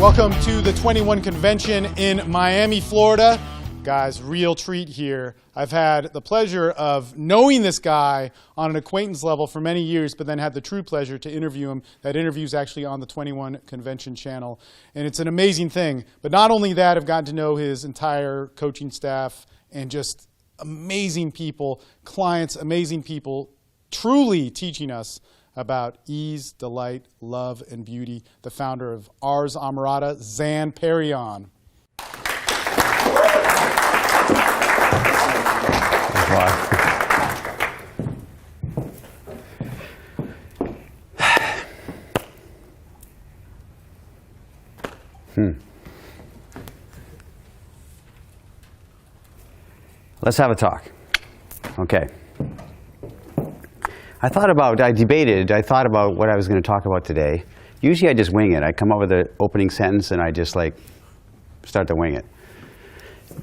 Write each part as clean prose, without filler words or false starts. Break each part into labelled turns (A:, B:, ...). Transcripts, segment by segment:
A: Welcome to the 21 convention in Miami, Florida. Guys, real treat here. I've had the pleasure of knowing this guy on an acquaintance level for many years, but then had the true pleasure to interview him. That interview's actually on the 21 Convention channel, and it's an amazing thing. But not only that, I've gotten to know his entire coaching staff and just amazing people, clients, amazing people, truly teaching us about ease, delight, love, and beauty. The founder of Ars Amorata, Zan Perrion.
B: Let's have a talk. Okay. I thought about what I was going to talk about today. Usually I just wing it. I come up with an opening sentence and I just start to wing it.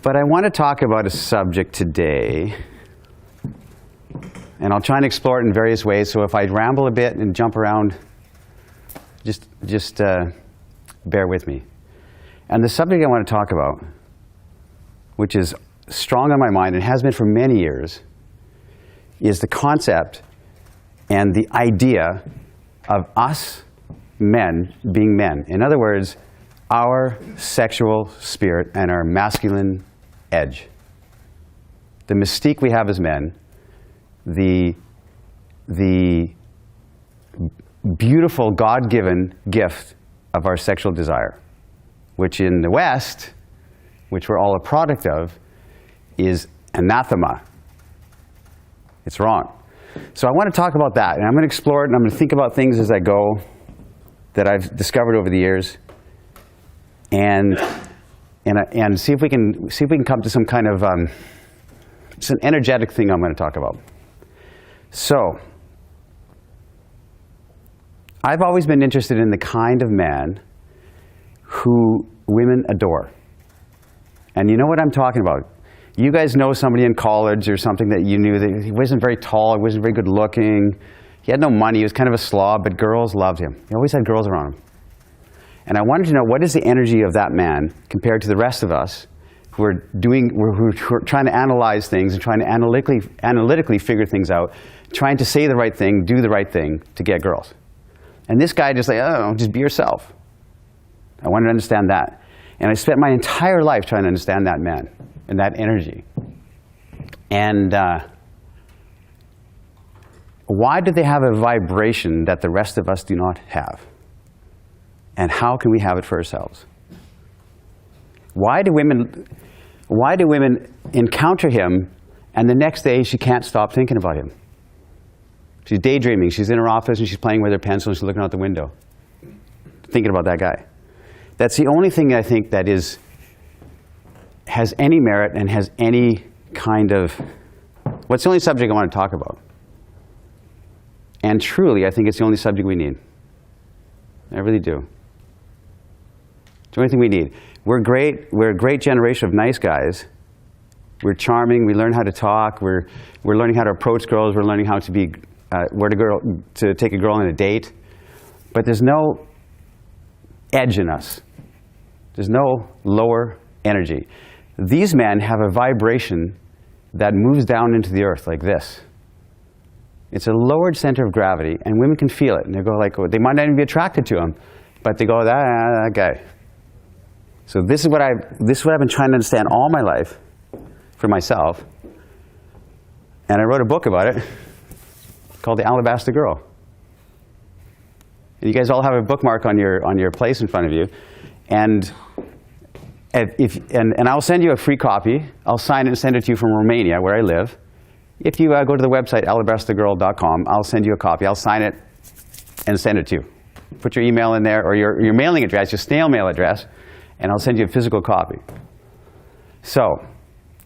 B: But I want to talk about a subject today, and I'll try and explore it in various ways. So if I ramble a bit and jump around, just bear with me. And the subject I want to talk about, which is strong on my mind and has been for many years, is the concept and the idea of us men being men. In other words, our sexual spirit and our masculine edge. The mystique we have as men, the beautiful God-given gift of our sexual desire, which in the West, which we're all a product of, is anathema. It's wrong. So I want to talk about that, and I'm going to explore it, and I'm going to think about things as I go that I've discovered over the years, and see if we can come to some kind of it's an energetic thing I'm going to talk about. So I've always been interested in the kind of man who women adore, and you know what I'm talking about. You guys know somebody in college or something that you knew that he wasn't very tall, he wasn't very good looking, he had no money, he was kind of a slob, but girls loved him. He always had girls around him. And I wanted to know, what is the energy of that man compared to the rest of us who are trying to analyze things and trying to analytically figure things out, trying to say the right thing, do the right thing to get girls. And this guy just just be yourself. I wanted to understand that. And I spent my entire life trying to understand that man and that energy. And why do they have a vibration that the rest of us do not have? And how can we have it for ourselves? Why do women encounter him and the next day she can't stop thinking about him? She's daydreaming, she's in her office and she's playing with her pencil and she's looking out the window, thinking about that guy. That's the only thing I think that has any merit and has any kind of, what's the only subject I want to talk about? And truly, I think it's the only subject we need. I really do. It's the only thing we need. We're a great generation of nice guys. We're charming, we learn how to talk, we're learning how to approach girls, we're learning how to be, to take a girl on a date. But there's no edge in us. There's no lower energy. These men have a vibration that moves down into the earth like this. It's a lowered center of gravity, and women can feel it. And they go they might not even be attracted to him, but they go, that guy. So this is what I've been trying to understand all my life for myself. And I wrote a book about it called The Alabaster Girl. And you guys all have a bookmark on your place in front of you. And I'll send you a free copy. I'll sign it and send it to you from Romania, where I live. If you go to the website, alabastergirl.com, I'll send you a copy. I'll sign it and send it to you. Put your email in there, or your mailing address, your snail mail address, and I'll send you a physical copy. So,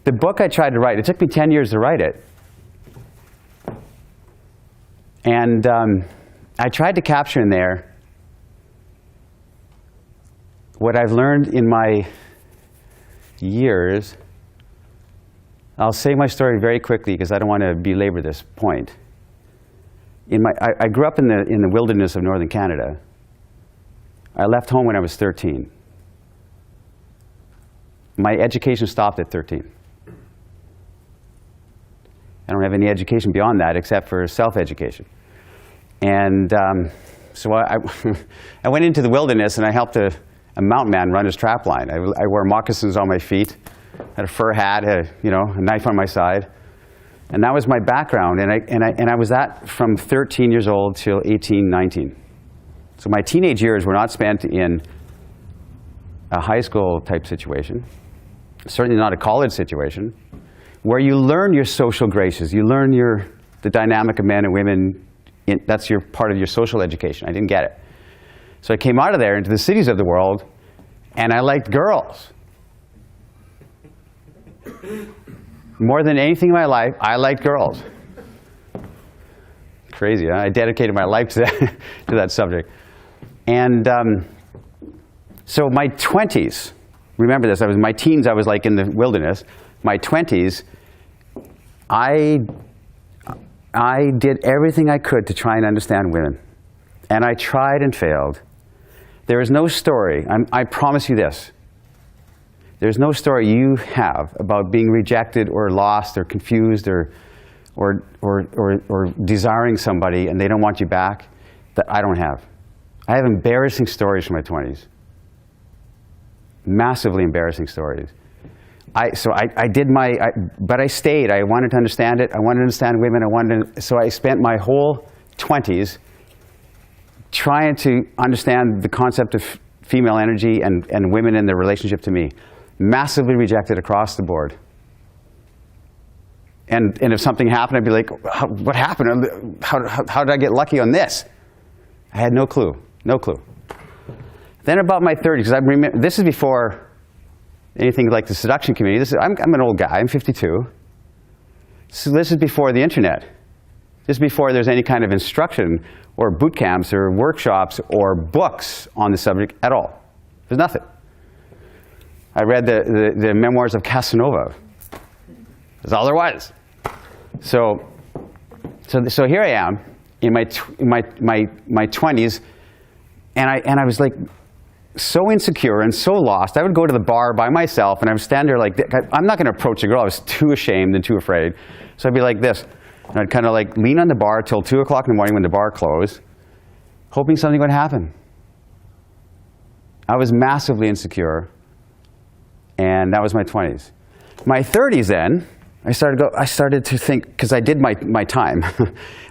B: the book I tried to write, it took me 10 years to write it. And I tried to capture in there what I've learned in my years. I'll say my story very quickly because I don't want to belabor this point. I grew up in the wilderness of northern Canada. I left home when I was 13. My education stopped at 13. I don't have any education beyond that except for self-education. And so I went into the wilderness and I helped a mountain man run his trap line. I wore moccasins on my feet, had a fur hat, had a knife on my side. And that was my background. And I was that from 13 years old till 18, 19. So my teenage years were not spent in a high school type situation, certainly not a college situation, where you learn your social graces, you learn the dynamic of men and women. That's your part of your social education. I didn't get it. So I came out of there into the cities of the world, and I liked girls. More than anything in my life, I liked girls. Crazy, huh? I dedicated my life to that subject. And so my 20s, remember this, my teens, I was like in the wilderness. My 20s, I did everything I could to try and understand women. And I tried and failed. There is no story, I promise you this, there's no story you have about being rejected or lost or confused or desiring somebody and they don't want you back that I don't have. I have embarrassing stories from my 20s. Massively embarrassing stories. But I stayed. I wanted to understand it. I wanted to understand women. So I spent my whole 20s trying to understand the concept of female energy and women and their relationship to me. Massively rejected across the board. And if something happened, I'd be like, what happened? How did I get lucky on this? I had no clue. No clue. Then about my 30s, because I remember, this is before anything like the seduction community. I'm an old guy, I'm 52. So this is before the internet. This is before there's any kind of instruction or boot camps or workshops or books on the subject at all. There's nothing. I read the memoirs of Casanova. That's all there was. So here I am in my 20s, and I was like so insecure and so lost. I would go to the bar by myself, and I would stand there like, I'm not going to approach a girl. I was too ashamed and too afraid. So I'd be like this. And I'd kind of like lean on the bar till 2 o'clock in the morning when the bar closed, hoping something would happen. I was massively insecure, and that was my 20s. My 30s then, I started to think, because I did my time.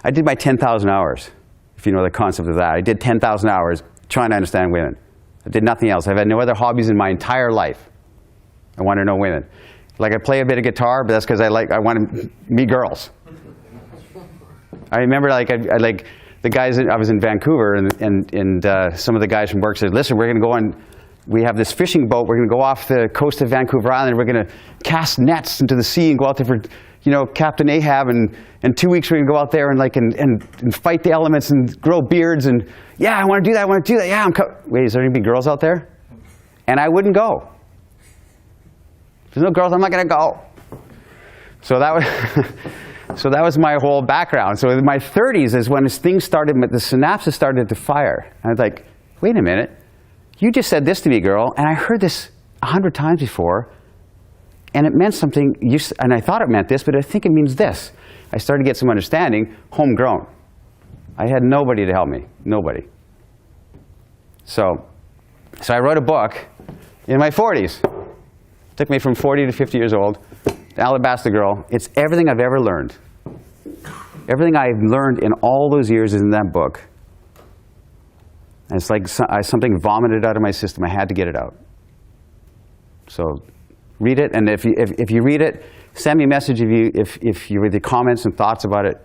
B: I did my 10,000 hours, if you know the concept of that. I did 10,000 hours trying to understand women. I did nothing else. I've had no other hobbies in my entire life. I want to know women. Like I play a bit of guitar, but that's because I want to meet girls. I remember I like the guys, I was in Vancouver, and some of the guys from work said, listen, we're going to go on, we have this fishing boat, we're going to go off the coast of Vancouver Island, we're going to cast nets into the sea and go out there for, Captain Ahab, and in 2 weeks we're going to go out there and fight the elements and grow beards, and yeah, I want to do that, yeah, wait, is there going to be girls out there? And I wouldn't go. If there's no girls, I'm not going to go. So that was my whole background. So in my 30s is when things started, the synapses started to fire. And I was like, wait a minute, you just said this to me, girl, and I heard this 100 times before, and it meant something, and I thought it meant this, but I think it means this. I started to get some understanding, homegrown. I had nobody to help me, nobody. So I wrote a book in my 40s. It took me from 40 to 50 years old. Alabaster Girl. It's everything I've ever learned. Everything I've learned in all those years is in that book. And it's like something vomited out of my system. I had to get it out. So read it, and if you read it, send me a message if you read the comments and thoughts about it.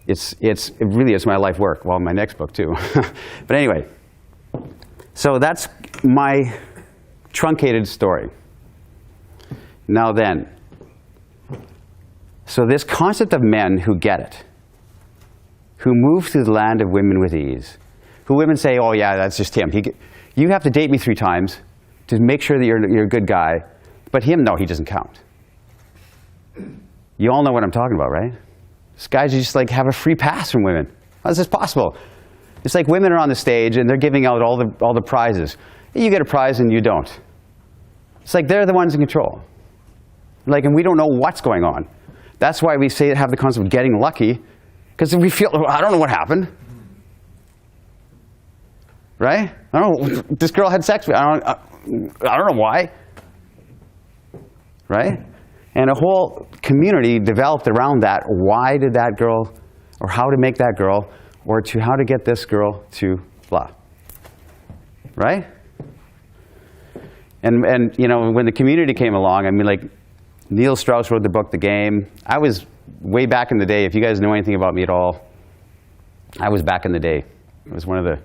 B: It really is my life work. Well, my next book too. But anyway, so that's my truncated story. Now then, so this concept of men who get it, who move through the land of women with ease, who women say, oh yeah, that's just him. You have to date me 3 times to make sure that you're a good guy, but him, no, he doesn't count. You all know what I'm talking about, right? These guys just like have a free pass from women. How is this possible? It's like women are on the stage and they're giving out all the prizes. You get a prize and you don't. It's like they're the ones in control. Like, and we don't know what's going on. That's why we say have the concept of getting lucky, because we feel, I don't know what happened. Right? I don't know. This girl had sex with me. I don't know why. Right? And a whole community developed around that. Why did that girl, or how to make that girl, or to how to get this girl to blah. Right? And you know, when the community came along, I mean, like, Neil Strauss wrote the book, The Game. I was way back in the day. If you guys know anything about me at all, I was back in the day. I was one of the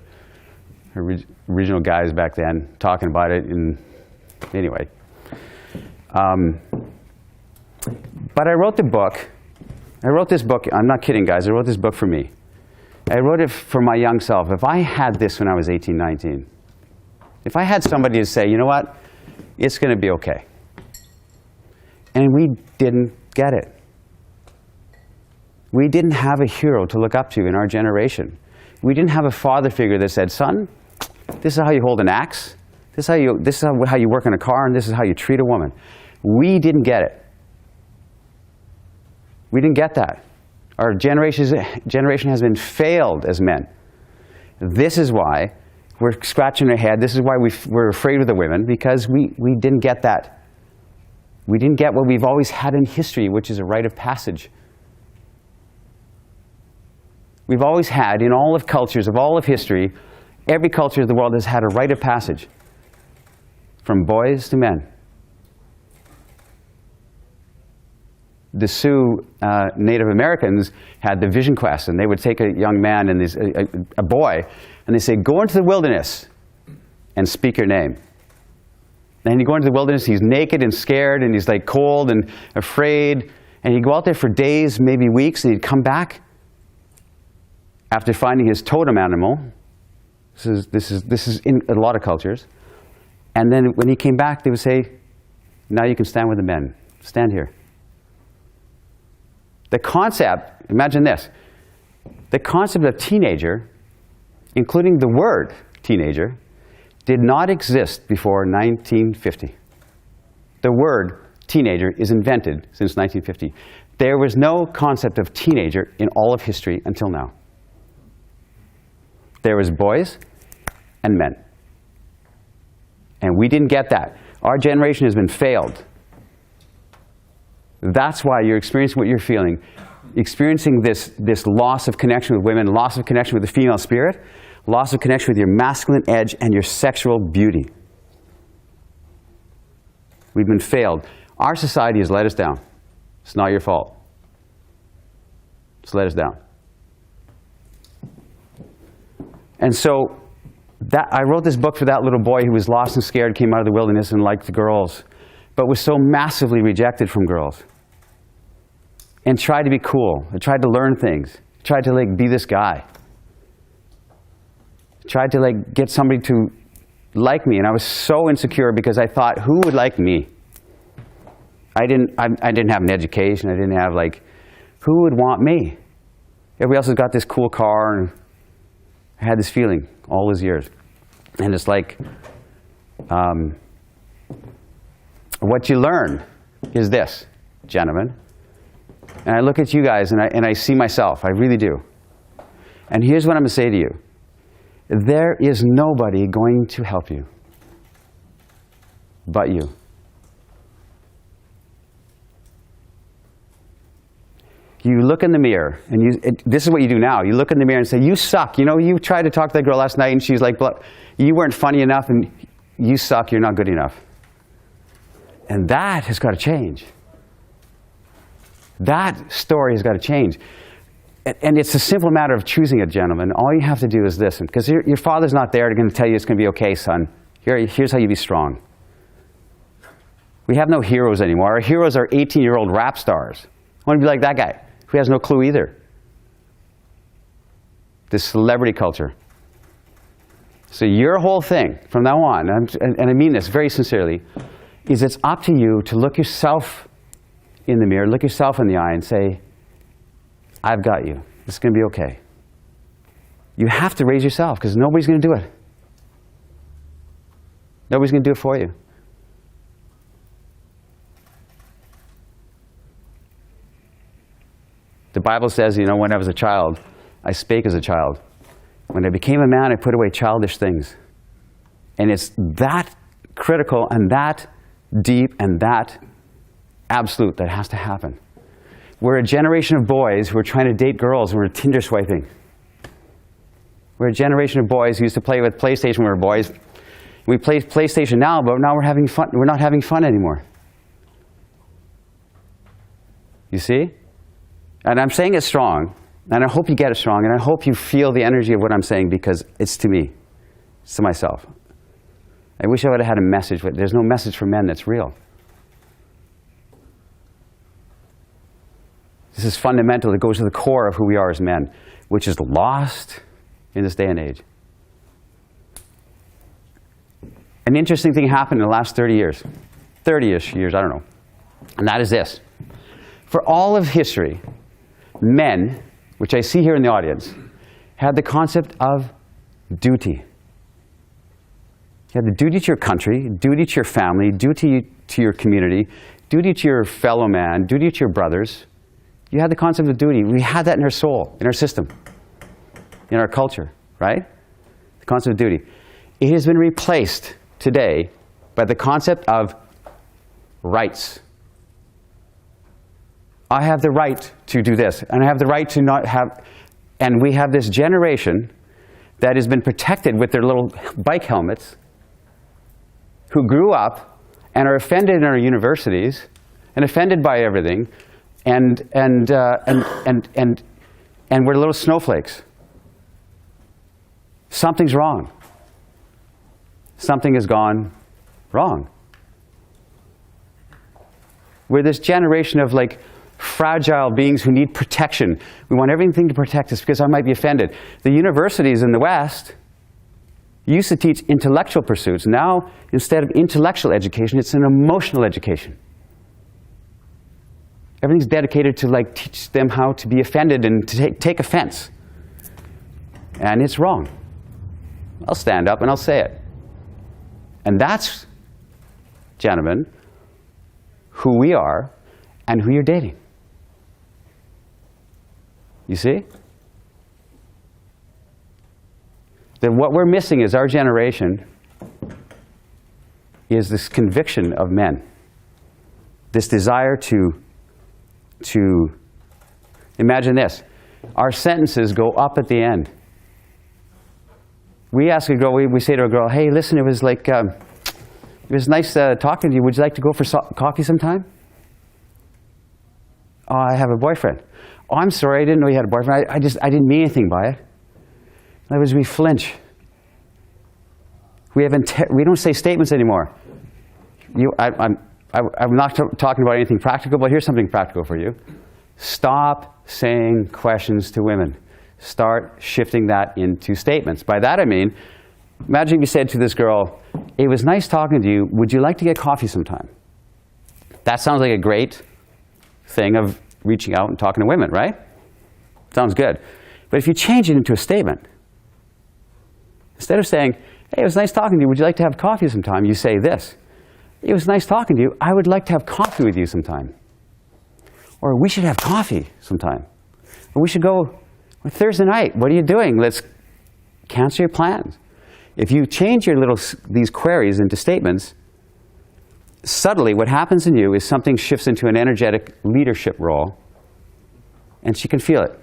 B: original guys back then talking about it. And anyway. But I wrote the book. I wrote this book. I'm not kidding, guys. I wrote this book for me. I wrote it for my young self. If I had this when I was 18, 19, if I had somebody to say, you know what, it's going to be okay. And we didn't get it. We didn't have a hero to look up to in our generation. We didn't have a father figure that said, son, this is how you hold an axe. This is how you work in a car, and this is how you treat a woman. We didn't get it. We didn't get that. Our generation has been failed as men. This is why we're scratching our head. This is why we're afraid of the women, because we didn't get that. We didn't get what we've always had in history, which is a rite of passage. We've always had, in all of cultures of all of history, every culture of the world has had a rite of passage, from boys to men. The Sioux Native Americans had the vision quest, and they would take a young man and a boy, and they say, go into the wilderness and speak your name. And you go into the wilderness, he's naked and scared, and he's like cold and afraid, and he'd go out there for days, maybe weeks, and he'd come back after finding his totem animal. This is in a lot of cultures. And then when he came back, they would say, now you can stand with the men. Stand here. The concept, imagine this, the concept of teenager, including the word teenager, did not exist before 1950. The word teenager is invented since 1950. There was no concept of teenager in all of history until now. There was boys and men. And we didn't get that. Our generation has been failed. That's why you're experiencing what you're feeling. Experiencing this loss of connection with women, loss of connection with the female spirit, loss of connection with your masculine edge and your sexual beauty. We've been failed. Our society has let us down. It's not your fault. It's let us down. And so I wrote this book for that little boy who was lost and scared, came out of the wilderness and liked the girls, but was so massively rejected from girls. And tried to be cool. I tried to learn things. Tried to like be this guy. Tried to like get somebody to like me, and I was so insecure because I thought, who would like me? I didn't have an education. I didn't have like, who would want me? Everybody else has got this cool car, and I had this feeling all those years. And it's like, what you learn is this, gentlemen. And I look at you guys and I see myself. I really do. And here's what I'm going to say to you. There is nobody going to help you but you. You look in the mirror, and this is what you do now. You look in the mirror and say, you suck. You know, you tried to talk to that girl last night, and she's like, you weren't funny enough, and you suck. You're not good enough. And that has got to change. That story has got to change. And it's a simple matter of choosing it, gentlemen. All you have to do is listen, because your father's not there to tell you it's going to be okay, son. Here's how you be strong. We have no heroes anymore. Our heroes are 18-year-old rap stars. I want to be like that guy who has no clue either. This celebrity culture. So your whole thing from now on, and I mean this very sincerely, is it's up to you to look yourself in the mirror, look yourself in the eye and say, I've got you. It's going to be okay. You have to raise yourself because nobody's going to do it. Nobody's going to do it for you. The Bible says, you know, when I was a child, I spake as a child. When I became a man, I put away childish things. And it's that critical and that deep and that absolute that has to happen. We're a generation of boys who are trying to date girls who are Tinder swiping. We're a generation of boys who used to play with PlayStation when we were boys. We play PlayStation now, but now we're having fun. We're not having fun anymore. You see? And I'm saying it strong, and I hope you get it strong, and I hope you feel the energy of what I'm saying, because it's to me. It's to myself. I wish I would have had a message, but there's no message for men that's real. This is fundamental. It goes to the core of who we are as men, which is lost in this day and age. An interesting thing happened in the last 30 years. 30-ish years, I don't know. And that is this. For all of history, men, which I see here in the audience, had the concept of duty. You had the duty to your country, duty to your family, duty to your community, duty to your fellow man, duty to your brothers. You had the concept of duty. We had that in our soul, in our system, in our culture, right? The concept of duty. It has been replaced today by the concept of rights. I have the right to do this, and I have the right to not have, and we have this generation that has been protected with their little bike helmets, who grew up and are offended in our universities and offended by everything, and we're little snowflakes. Something's wrong. Something has gone wrong. We're this generation of like fragile beings who need protection. We want everything to protect us because I might be offended. The universities in the West used to teach intellectual pursuits. Now, instead of intellectual education, it's an emotional education. Everything's dedicated to like teach them how to be offended and to take offense. And it's wrong. I'll stand up and I'll say it. And that's, gentlemen, who we are and who you're dating. You see? That what we're missing as our generation is this conviction of men. This desire to imagine this. Our sentences go up at the end. We ask a girl, we say to a girl, hey, listen, it was nice talking to you. Would you like to go for coffee sometime? Oh, I have a boyfriend. Oh, I'm sorry, I didn't know you had a boyfriend. I didn't mean anything by it. In other words, we flinch. We don't say statements anymore. I'm not talking about anything practical, but here's something practical for you. Stop saying questions to women. Start shifting that into statements. By that I mean, imagine you said to this girl, it was nice talking to you. Would you like to get coffee sometime? That sounds like a great thing of reaching out and talking to women, right? Sounds good. But if you change it into a statement, instead of saying, hey, it was nice talking to you. Would you like to have coffee sometime? You say this. It was nice talking to you. I would like to have coffee with you sometime. Or we should have coffee sometime. Or we should go Thursday night. What are you doing? Let's cancel your plans. If you change these queries into statements, subtly what happens in you is something shifts into an energetic leadership role, and she can feel it.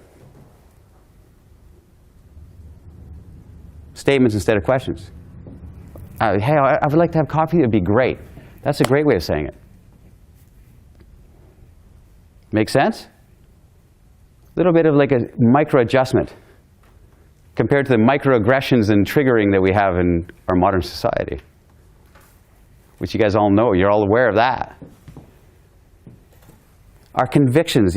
B: Statements instead of questions. Hey, I would like to have coffee. It would be great. That's a great way of saying it. Make sense? A little bit of like a micro adjustment compared to the microaggressions and triggering that we have in our modern society, which you guys all know. You're all aware of that. Our convictions,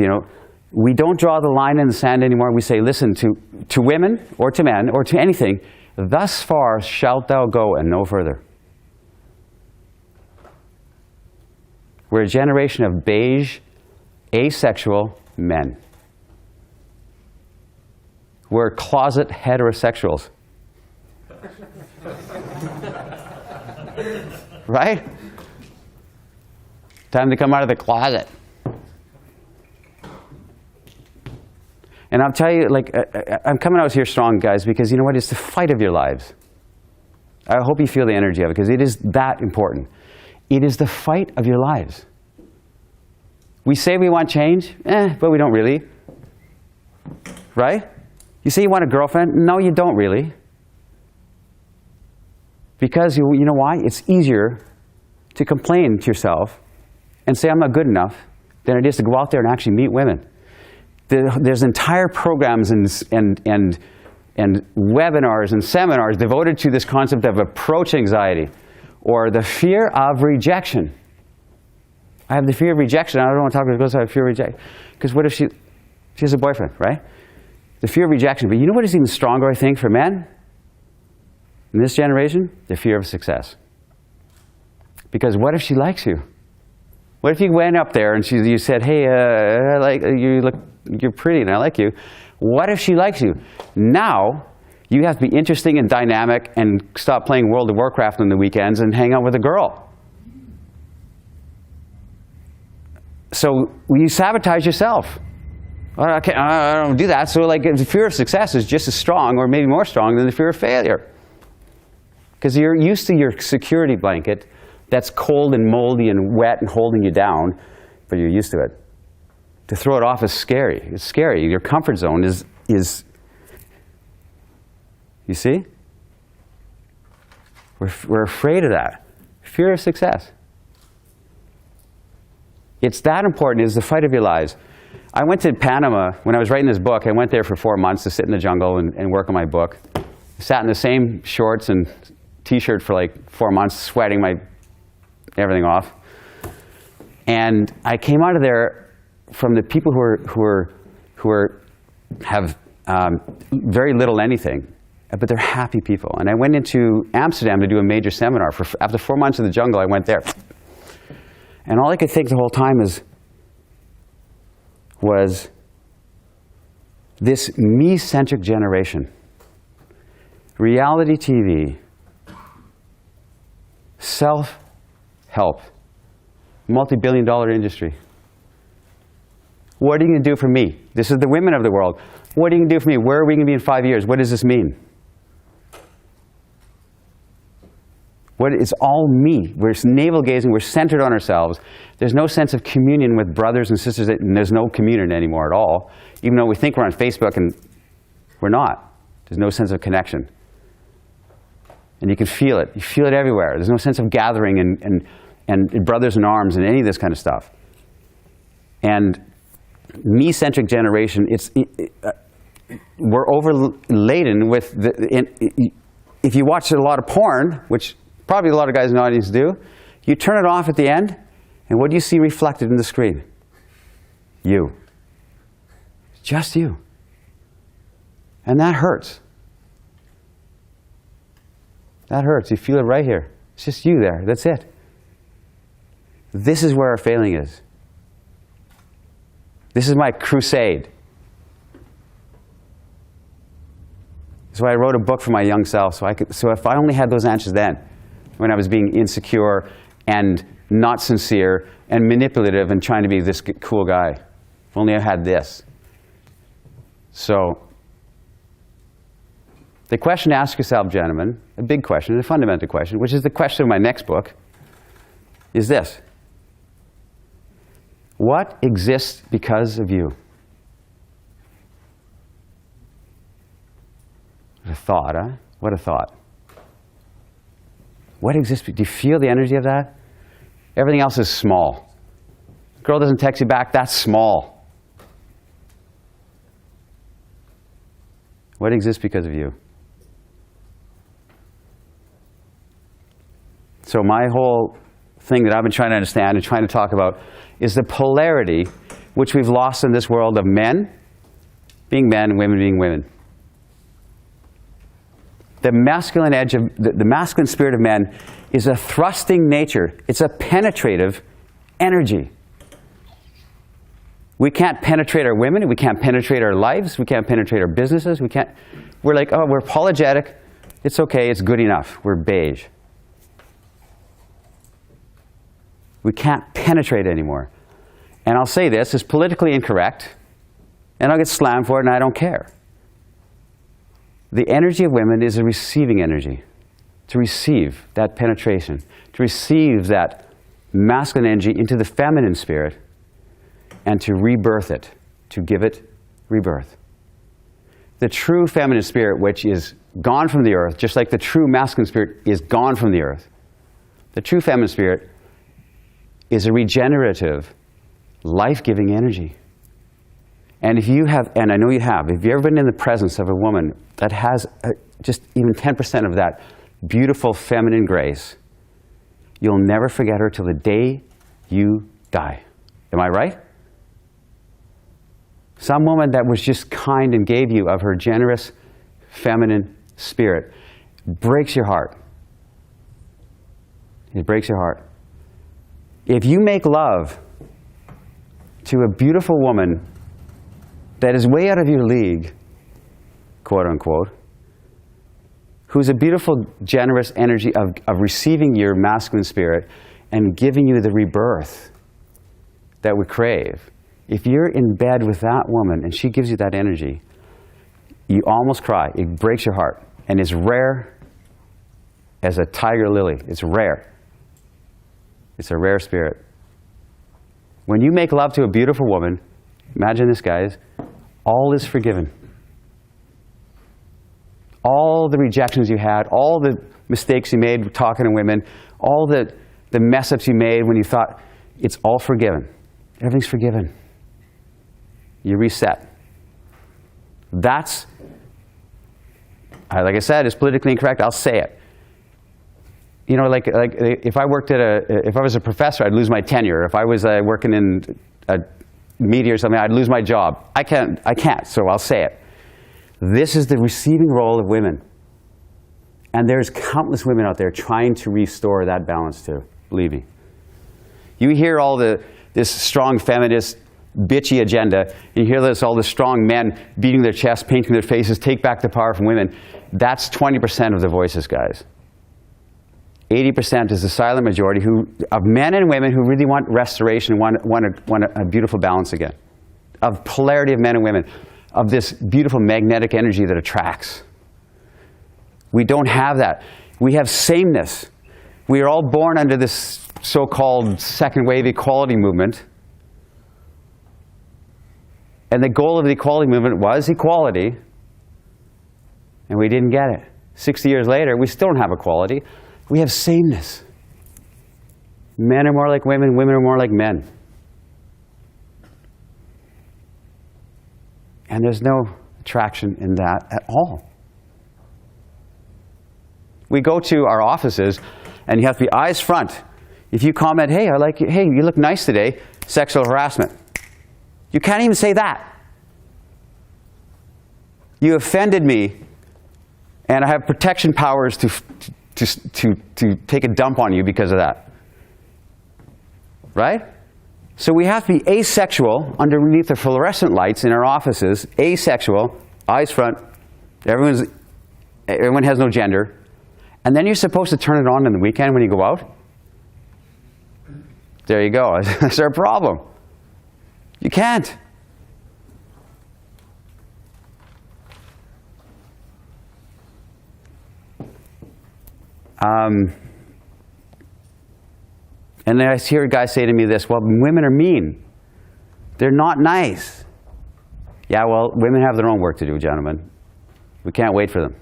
B: we don't draw the line in the sand anymore. We say, listen, to women or to men or to anything, thus far shalt thou go and no further. We're a generation of beige, asexual men. We're closet heterosexuals. Right? Time to come out of the closet. And I'll tell you, like, I'm coming out here strong, guys, because you know what? It's the fight of your lives. I hope you feel the energy of it, because it is that important. It is the fight of your lives. We say we want change, but we don't really. Right? You say you want a girlfriend? No, you don't really. Because you know why? It's easier to complain to yourself and say I'm not good enough than it is to go out there and actually meet women. There's entire programs and webinars and seminars devoted to this concept of approach anxiety, or the fear of rejection. I have the fear of rejection. I don't want to talk about it. I have fear of rejection. Because what if she has a boyfriend, right? The fear of rejection. But you know what is even stronger, I think, for men in this generation? The fear of success. Because what if she likes you? What if you went up there and you said, hey, I like you, you're pretty and I like you. What if she likes you? Now, you have to be interesting and dynamic and stop playing World of Warcraft on the weekends and hang out with a girl. So you sabotage yourself. I don't do that. So like the fear of success is just as strong, or maybe more strong, than the fear of failure. Because you're used to your security blanket that's cold and moldy and wet and holding you down, but you're used to it. To throw it off is scary. It's scary. Your comfort zone is you see? We're afraid of that. Fear of success. It's that important. It's the fight of your lives. I went to Panama when I was writing this book. I went there for 4 months to sit in the jungle and work on my book. I sat in the same shorts and t-shirt for like 4 months, sweating my everything off. And I came out of there from the people who have very little anything, but they're happy people. And I went into Amsterdam to do a major seminar. After 4 months in the jungle, I went there. And all I could think the whole time was this me-centric generation. Reality TV, self-help, multi-billion-dollar industry. What are you going to do for me? This is the women of the world. What are you going to do for me? Where are we going to be in 5 years? What does this mean? It's all me. We're navel-gazing. We're centered on ourselves. There's no sense of communion with brothers and sisters, and there's no communion anymore at all. Even though we think we're on Facebook, and we're not. There's no sense of connection. And you can feel it. You feel it everywhere. There's no sense of gathering and brothers in arms and any of this kind of stuff. And me-centric generation, we're overladen with if you watch a lot of porn, which probably a lot of guys in the audience do, you turn it off at the end, and what do you see reflected in the screen? You. Just you. And that hurts. That hurts. You feel it right here. It's just you there. That's it. This is where our failing is. This is my crusade. So I wrote a book for my young self. So if I only had those answers then, when I was being insecure and not sincere and manipulative and trying to be this cool guy, if only I had this. So the question to ask yourself, gentlemen, a big question, a fundamental question, which is the question of my next book, is this. What exists because of you? What a thought, huh? What a thought. What exists? Do you feel the energy of that? Everything else is small. Girl doesn't text you back, that's small. What exists because of you? So my whole thing that I've been trying to understand and trying to talk about is the polarity which we've lost in this world of men being men and women being women. The masculine edge of the masculine spirit of men is a thrusting nature. It's a penetrative energy. We can't penetrate our women. We can't penetrate our lives. We can't penetrate our businesses. We're like, oh, we're apologetic. It's okay. It's good enough. We're beige. We can't penetrate anymore. And I'll say this, it's politically incorrect. And I'll get slammed for it, and I don't care. The energy of women is a receiving energy. To receive that penetration, to receive that masculine energy into the feminine spirit, and to rebirth it, to give it rebirth. The true feminine spirit, which is gone from the earth, just like the true masculine spirit is gone from the earth. The true feminine spirit is a regenerative, life-giving energy. And if you have, and I know you have, if you've ever been in the presence of a woman that has just even 10% of that beautiful feminine grace, you'll never forget her till the day you die. Am I right? Some woman that was just kind and gave you of her generous feminine spirit breaks your heart. It breaks your heart. If you make love to a beautiful woman that is way out of your league, quote unquote, who's a beautiful, generous energy of receiving your masculine spirit and giving you the rebirth that we crave. If you're in bed with that woman and she gives you that energy, you almost cry. It breaks your heart. And it's rare as a tiger lily. It's rare. It's a rare spirit. When you make love to a beautiful woman, imagine this, guys, all is forgiven. All the rejections you had, all the mistakes you made talking to women, all the mess-ups you made when you thought, it's all forgiven. Everything's forgiven. You reset. That's, like I said, it's politically incorrect. I'll say it. You know, like if I worked at if I was a professor, I'd lose my tenure. If I was working in a media or something, I'd lose my job. I can't, so I'll say it. This is the receiving role of women. And there's countless women out there trying to restore that balance too, believe me. You hear all this strong feminist, bitchy agenda, and you hear all the strong men beating their chests, painting their faces, take back the power from women. That's 20% of the voices, guys. 80% is the silent majority of men and women who really want restoration, want a beautiful balance again, of polarity of men and women, of this beautiful magnetic energy that attracts. We don't have that. We have sameness. We are all born under this so-called second wave equality movement. And the goal of the equality movement was equality. And we didn't get it. 60 years later, we still don't have equality. We have sameness. Men are more like women, women are more like men. And there's no attraction in that at all. We go to our offices, and you have to be eyes front. If you comment, hey, I like you, hey, you look nice today, sexual harassment. You can't even say that. You offended me, and I have protection powers to take a dump on you because of that. Right? So we have to be asexual underneath the fluorescent lights in our offices, asexual, eyes front, everyone has no gender, and then you're supposed to turn it on the weekend when you go out? There you go. That's our problem. You can't. And then I hear guys say to me this, well, women are mean. They're not nice. Yeah, well, women have their own work to do, gentlemen. We can't wait for them.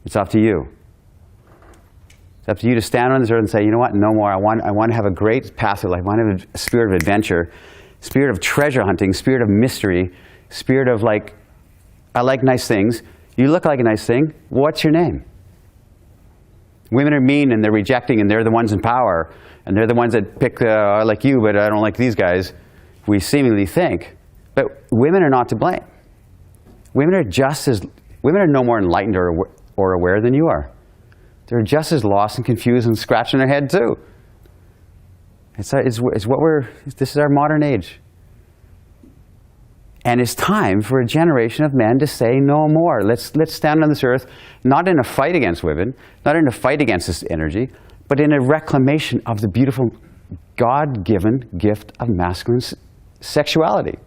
B: It's up to you. It's up to you to stand on this earth and say, you know what, no more. I want to have a great path of life. I want to have a spirit of adventure, spirit of treasure hunting, spirit of mystery, spirit of like, I like nice things. You look like a nice thing. What's your name? Women are mean and they're rejecting and they're the ones in power and they're the ones that pick, I like you, but I don't like these guys. We seemingly think. But women are not to blame. Women are no more enlightened or aware than you are. They're just as lost and confused and scratching their head too. This is our modern age. And it's time for a generation of men to say no more. Let's stand on this earth, not in a fight against women, not in a fight against this energy, but in a reclamation of the beautiful God-given gift of masculine sexuality.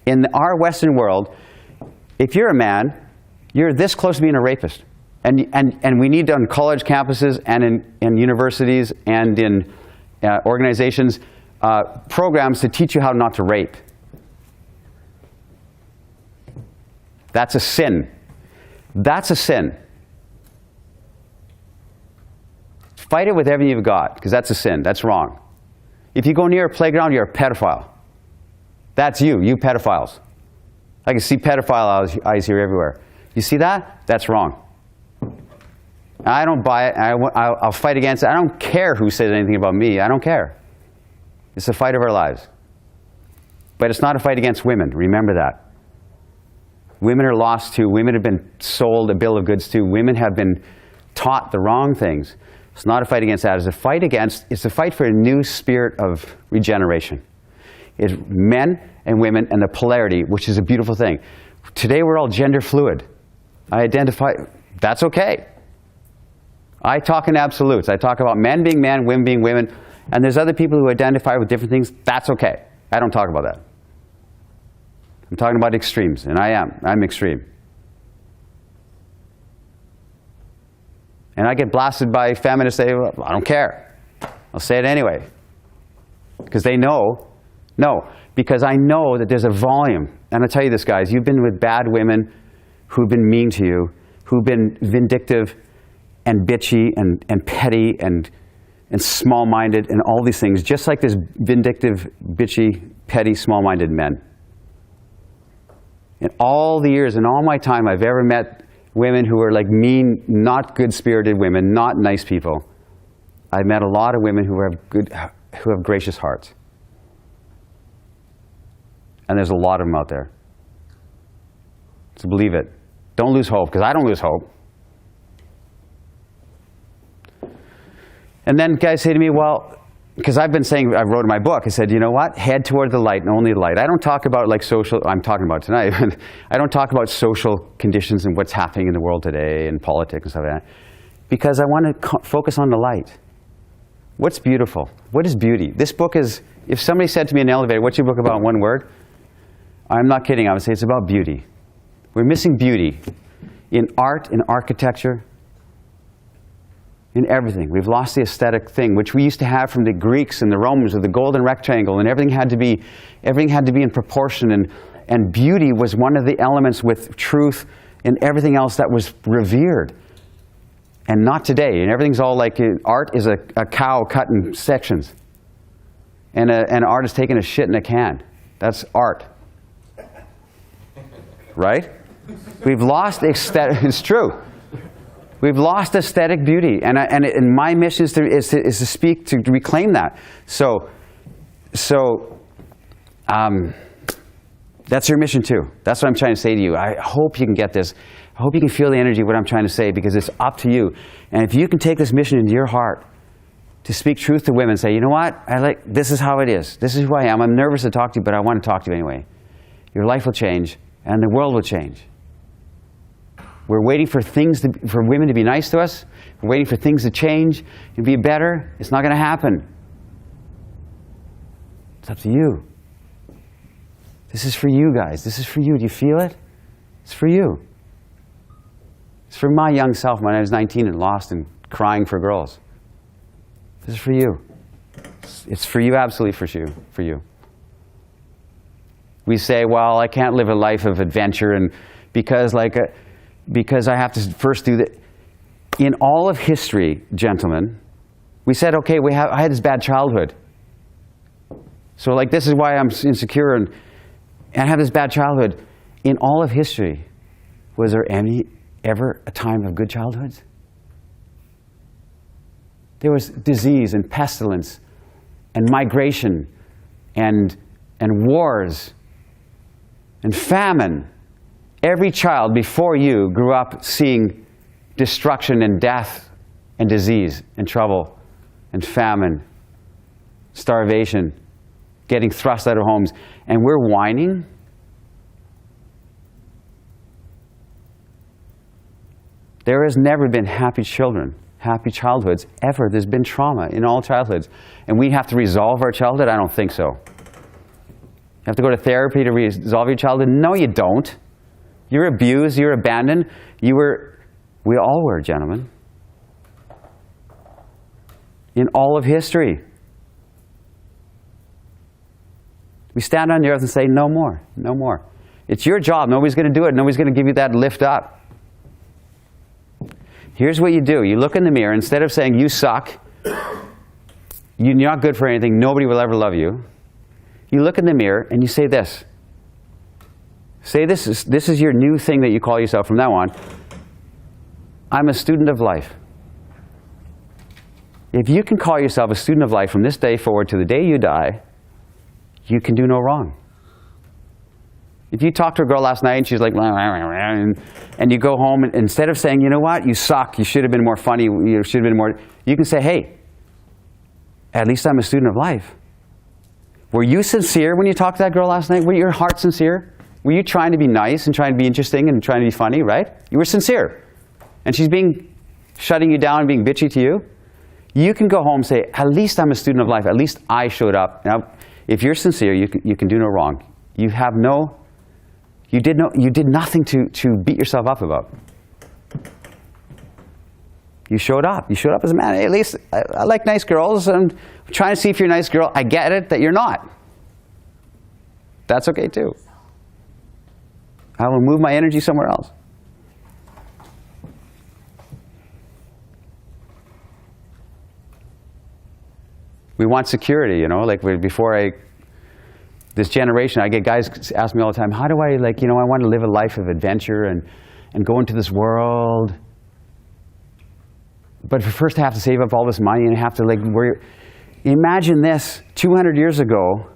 B: In our Western world, if you're a man, you're this close to being a rapist. And we need on college campuses and in universities and in organizations programs to teach you how not to rape. That's a sin. That's a sin. Fight it with everything you've got, because that's a sin. That's wrong. If you go near a playground, you're a pedophile. That's you pedophiles. I can see pedophile eyes here everywhere. You see that? That's wrong. I don't buy it. I'll fight against it. I don't care who says anything about me. I don't care. It's a fight of our lives. But it's not a fight against women. Remember that. Women are lost too. Women have been sold a bill of goods too. Women have been taught the wrong things. It's not a fight against that. It's a fight for a new spirit of regeneration. It's men and women and the polarity, which is a beautiful thing. Today we're all gender fluid. I identify, that's okay. I talk in absolutes. I talk about men being men, women being women, and there's other people who identify with different things. That's okay. I don't talk about that. I'm talking about extremes, and I'm extreme. And I get blasted by feminists say, well, I don't care. I'll say it anyway. Because they know. No, because I know that there's a volume. And I'll tell you this, guys, you've been with bad women who've been mean to you, who've been vindictive and bitchy and petty and small-minded and all these things, just like there's vindictive, bitchy, petty, small-minded men. In all the years, in all my time, I've ever met women who are like mean, not good-spirited women, not nice people. I've met a lot of women who have gracious hearts. And there's a lot of them out there. So believe it. Don't lose hope, because I don't lose hope. And then guys say to me, well, because I've been saying, I wrote in my book, I said, you know what? Head toward the light and only the light. I don't talk about like social, I'm talking about tonight, I don't talk about social conditions and what's happening in the world today and politics and stuff like that. Because I want to focus on the light. What's beautiful? What is beauty? This book is, if somebody said to me in an elevator, what's your book about in one word? I'm not kidding, I would say it's about beauty. We're missing beauty in art, in architecture, in everything. We've lost the aesthetic thing, which we used to have from the Greeks and the Romans with the golden rectangle, and everything had to be in proportion, and beauty was one of the elements with truth and everything else that was revered. And not today. And everything's all like, art is a cow cut in sections. And an artist taking a shit in a can. That's art. Right? We've lost aesthetic, it's true. We've lost aesthetic beauty, and my mission is to speak, to reclaim that. So that's your mission too. That's what I'm trying to say to you. I hope you can get this. I hope you can feel the energy of what I'm trying to say, because it's up to you. And if you can take this mission into your heart to speak truth to women, say, you know what? This is how it is. This is who I am. I'm nervous to talk to you, but I want to talk to you anyway. Your life will change, and the world will change. We're waiting for for women to be nice to us. We're waiting for things to change and be better. It's not going to happen. It's up to you. This is for you guys. This is for you. Do you feel it? It's for you. It's for my young self when I was 19 and lost and crying for girls. This is for you. It's for you, absolutely for you. We say, well, I can't live a life of adventure and because I have to first do that. In all of history, gentlemen, we said, okay, I had this bad childhood. So like this is why I'm insecure and I have this bad childhood. In all of history, was there ever a time of good childhoods? There was disease and pestilence and migration and wars and famine. Every child before you grew up seeing destruction and death and disease and trouble and famine, starvation, getting thrust out of homes. And we're whining. There has never been happy children, happy childhoods, ever. There's been trauma in all childhoods. And we have to resolve our childhood? I don't think so. have to go to therapy to resolve your childhood? No, you don't. You're abused, you're abandoned. We all were, gentlemen. In all of history. We stand on the earth and say, no more, no more. It's your job. Nobody's going to do it. Nobody's going to give you that lift up. Here's what you do. You look in the mirror. Instead of saying, you suck, you're not good for anything, nobody will ever love you, you look in the mirror and you say this. Say this is your new thing that you call yourself from now on. I'm a student of life. If you can call yourself a student of life from this day forward to the day you die, you can do no wrong. If you talk to a girl last night and she's like, and you go home and instead of saying, you know what, you suck, you should have been more funny, you should have been more, you can say, hey, at least I'm a student of life. Were you sincere when you talked to that girl last night? Were your heart sincere? Were you trying to be nice and trying to be interesting and trying to be funny, right? You were sincere. And she's shutting you down and being bitchy to you. You can go home and say, at least I'm a student of life. At least I showed up. Now, if you're sincere, you can do no wrong. You did nothing to beat yourself up about. You showed up. You showed up as a man. Hey, at least I like nice girls. I'm trying to see if you're a nice girl. I get it that you're not. That's okay too. I will move my energy somewhere else. We want security, you know, like this generation, I get guys ask me all the time, how do I, I want to live a life of adventure and go into this world. But first I have to save up all this money and I have to worry. Imagine this, 200 years ago,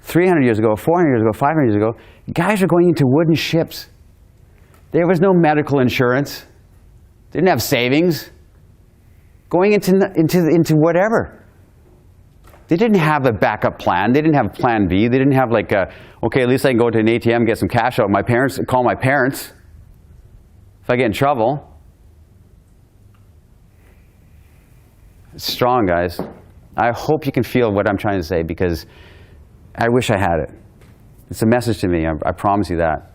B: 300 years ago, 400 years ago, 500 years ago, guys were going into wooden ships. There was no medical insurance. They didn't have savings. Going into whatever. They didn't have a backup plan. They didn't have plan B. They didn't have okay, at least I can go to an ATM and get some cash out. Call my parents if I get in trouble. It's strong, guys. I hope you can feel what I'm trying to say because I wish I had it. It's a message to me. I promise you that.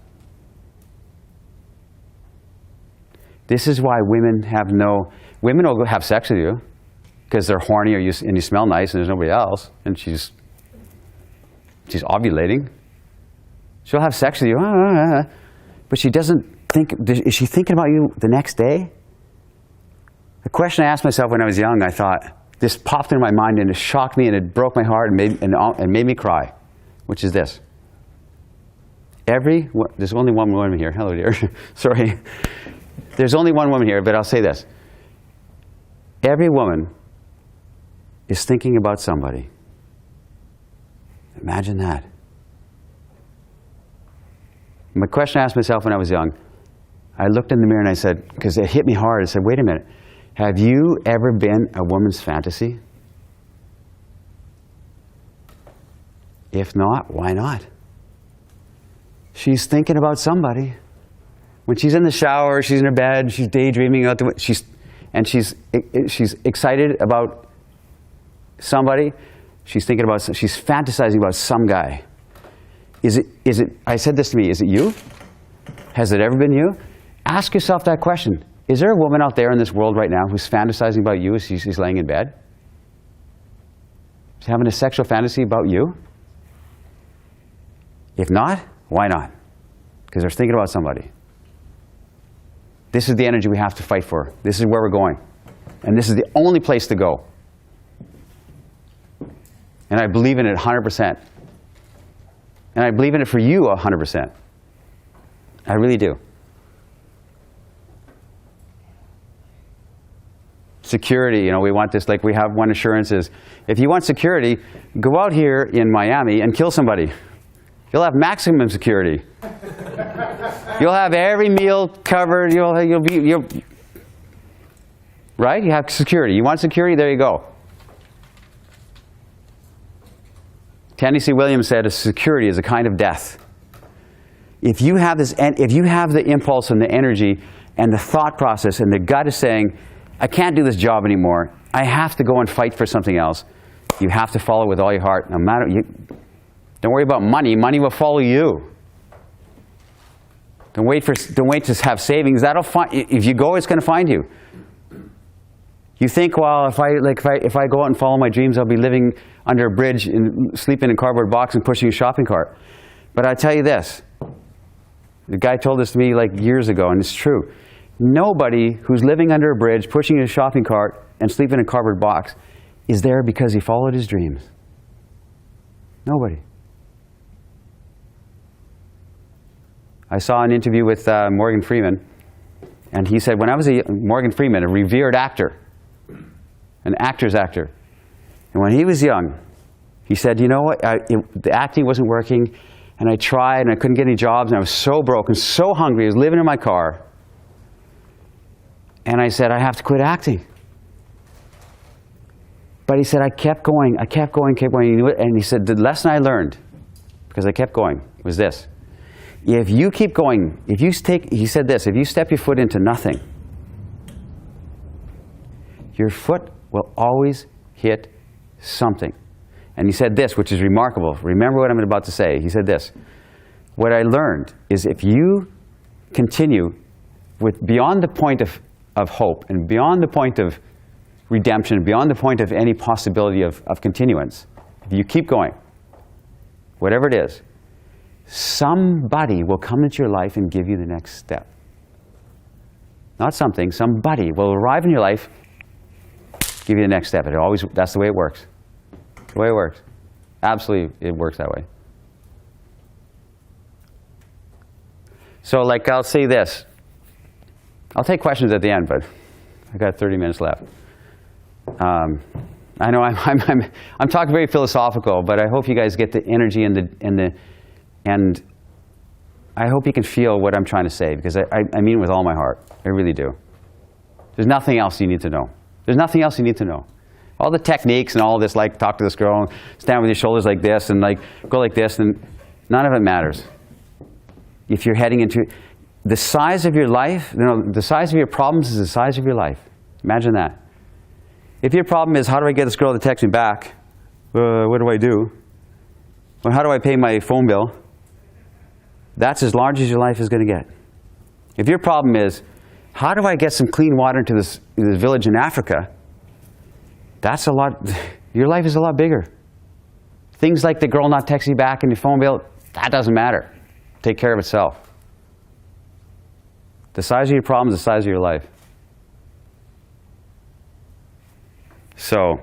B: This is why women will go have sex with you. Because they're horny and you smell nice and there's nobody else, and she's ovulating. She'll have sex with you, but she doesn't think, is she thinking about you the next day? The question I asked myself when I was young, I thought, this popped into my mind and it shocked me and it broke my heart and made me cry, which is this. There's only one woman here. Hello, dear. Sorry. There's only one woman here, but I'll say this. Every woman is thinking about somebody. Imagine that. My question I asked myself when I was young, I looked in the mirror and I said, because it hit me hard, I said, wait a minute, have you ever been a woman's fantasy? If not, why not? She's thinking about somebody. When she's in the shower, she's in her bed, she's daydreaming out the window, she's excited about somebody, she's fantasizing about some guy. I said this to me, is it you? Has it ever been you? Ask yourself that question. Is there a woman out there in this world right now who's fantasizing about you as she's laying in bed? She's having a sexual fantasy about you? If not, why not? Because they're thinking about somebody. This is the energy we have to fight for. This is where we're going. And this is the only place to go. And I believe in it 100%. And I believe in it for you 100%. I really do. Security, we want this, we have one assurance is, if you want security, go out here in Miami and kill somebody. You'll have maximum security. You'll have every meal covered, right? You have security. You want security? There you go. Tennessee Williams said, security is a kind of death. If you have the impulse and the energy and the thought process and the gut is saying, I can't do this job anymore, I have to go and fight for something else, you have to follow with all your heart. No matter Don't worry about money. Money will follow you. Don't wait to have savings. That'll find. If you go, it's going to find you. You think, well, if I go out and follow my dreams, I'll be living under a bridge and sleeping in a cardboard box and pushing a shopping cart. But I tell you this. The guy told this to me like years ago, and it's true. Nobody who's living under a bridge, pushing a shopping cart, and sleeping in a cardboard box is there because he followed his dreams. Nobody. I saw an interview with Morgan Freeman, and he said, when I was Morgan Freeman, a revered actor, an actor's actor, and when he was young, he said, you know what, the acting wasn't working, and I tried, and I couldn't get any jobs, and I was so broke and so hungry. I was living in my car, and I said, I have to quit acting. But he said, I kept going, kept going, and he said, the lesson I learned, because I kept going, was this. If you keep going, he said this, if you step your foot into nothing, your foot will always hit something. And he said this, which is remarkable. Remember what I'm about to say. He said this. What I learned is if you continue with beyond the point of hope and beyond the point of redemption, beyond the point of any possibility of continuance, if you keep going, whatever it is, somebody will come into your life and give you the next step. Not something, somebody will arrive in your life, give you the next step. That's the way it works. The way it works. Absolutely, it works that way. So, like, I'll say this. I'll take questions at the end, but I've got 30 minutes left. I know I'm talking very philosophical, but I hope you guys get the energy and I hope you can feel what I'm trying to say, because I mean it with all my heart. I really do. There's nothing else you need to know. There's nothing else you need to know. All the techniques and all this, like talk to this girl, stand with your shoulders like this, and like go like this, and none of it matters. If you're heading into the size of your life, the size of your problems is the size of your life. Imagine that. If your problem is, how do I get this girl to text me back? What do I do? Or how do I pay my phone bill? That's as large as your life is going to get. If your problem is, how do I get some clean water into this village in Africa? That's a lot. Your life is a lot bigger. Things like the girl not texting you back and your phone bill, that doesn't matter. Take care of itself. The size of your problem is the size of your life. So,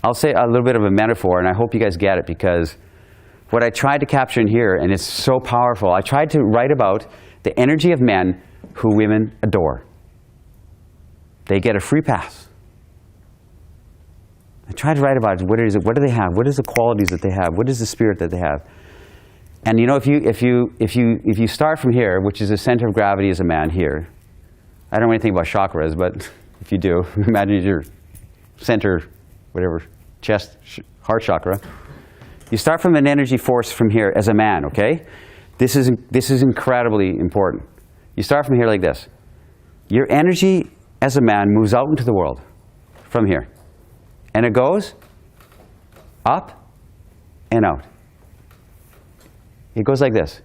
B: I'll say a little bit of a metaphor, and I hope you guys get it, because what I tried to capture in here, and it's so powerful, I tried to write about the energy of men who women adore. They get a free pass. I tried to write about it. What do they have? What is the qualities that they have? What is the spirit that they have? And you know, if you start from here, which is the center of gravity as a man here, I don't know anything about chakras, but if you do, imagine your center, whatever, chest, heart chakra. You start from an energy force from here as a man, okay? This is incredibly important. You start from here like this. Your energy as a man moves out into the world from here. And it goes up and out. It goes like this.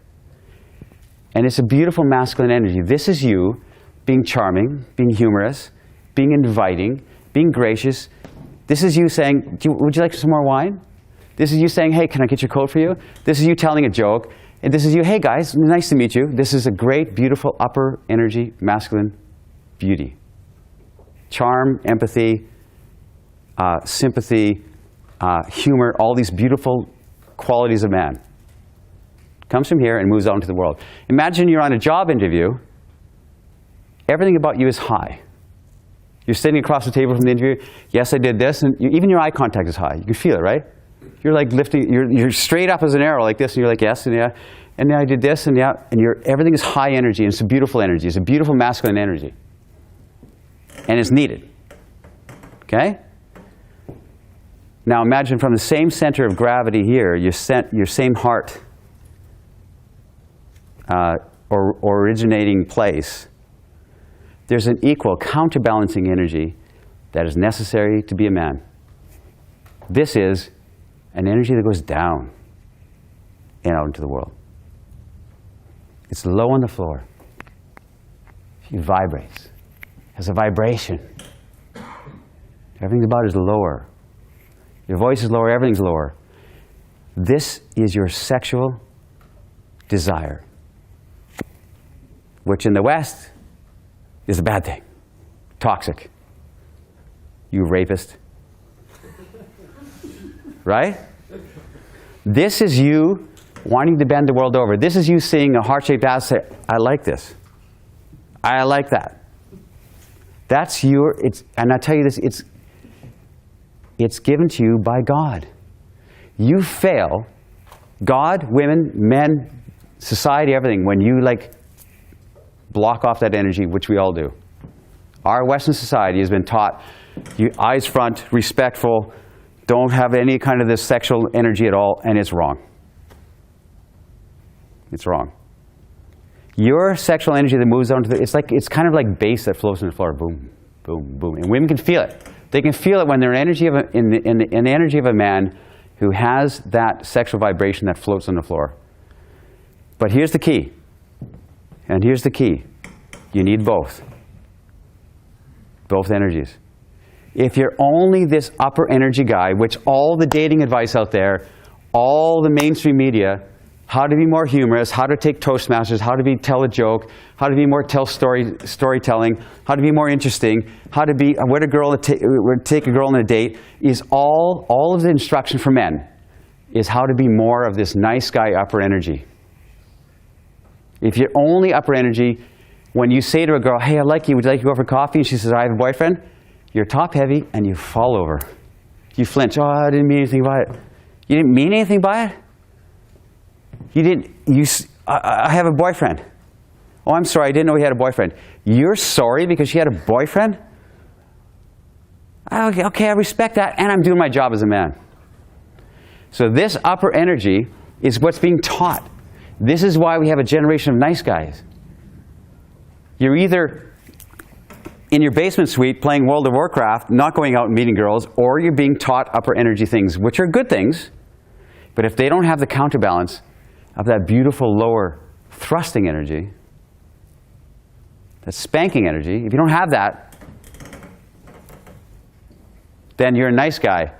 B: And it's a beautiful masculine energy. This is you being charming, being humorous, being inviting, being gracious. This is you saying, would you like some more wine? This is you saying, hey, can I get your coat for you? This is you telling a joke. And this is you, hey guys, nice to meet you. This is a great, beautiful, upper energy, masculine beauty. Charm, empathy, sympathy, humor, all these beautiful qualities of man. Comes from here and moves out into the world. Imagine you're on a job interview. Everything about you is high. You're sitting across the table from the interview. Yes, I did this. And even your eye contact is high. You can feel it, right? You're like lifting, you're straight up as an arrow like this, and you're like, yes, and yeah. And then I did this, and yeah. And everything is high energy, and it's a beautiful energy. It's a beautiful masculine energy. And it's needed. Okay? Now imagine from the same center of gravity here, your same heart, or originating place, there's an equal counterbalancing energy that is necessary to be a man. This is an energy that goes down and out into the world. It's low on the floor. It vibrates. Has a vibration. Everything about it is lower. Your voice is lower, everything's lower. This is your sexual desire, which in the West is a bad thing. Toxic. You rapist. Right? This is you wanting to bend the world over. This is you seeing a heart-shaped ass and say, I like this. I like that. That's your, and I tell you this, it's given to you by God. You fail, God, women, men, society, everything, when you block off that energy, which we all do. Our Western society has been taught, eyes front, respectful, don't have any kind of this sexual energy at all, and it's wrong. It's wrong. Your sexual energy that moves onto it's kind of like bass that flows on the floor, boom, boom, boom, and women can feel it. They can feel it when they're in the energy of a man who has that sexual vibration that floats on the floor. But here's the key, and here's the key. You need both. Both energies. If you're only this upper energy guy, which all the dating advice out there, all the mainstream media, how to be more humorous, how to take Toastmasters, how to tell a joke, how to be more storytelling, how to be more interesting, how to be take a girl on a date, is all of the instruction for men is how to be more of this nice guy upper energy. If you're only upper energy, when you say to a girl, hey, I like you, would you like to go for coffee? And she says, I have a boyfriend. You're top heavy and you fall over. You flinch. Oh, I didn't mean anything by it. You didn't mean anything by it? I have a boyfriend. Oh, I'm sorry, I didn't know he had a boyfriend. You're sorry because she had a boyfriend? Okay, I respect that, and I'm doing my job as a man. So this upper energy is what's being taught. This is why we have a generation of nice guys. You're either in your basement suite playing World of Warcraft, not going out and meeting girls, or you're being taught upper energy things, which are good things, but if they don't have the counterbalance of that beautiful lower thrusting energy, that spanking energy, if you don't have that, then you're a nice guy.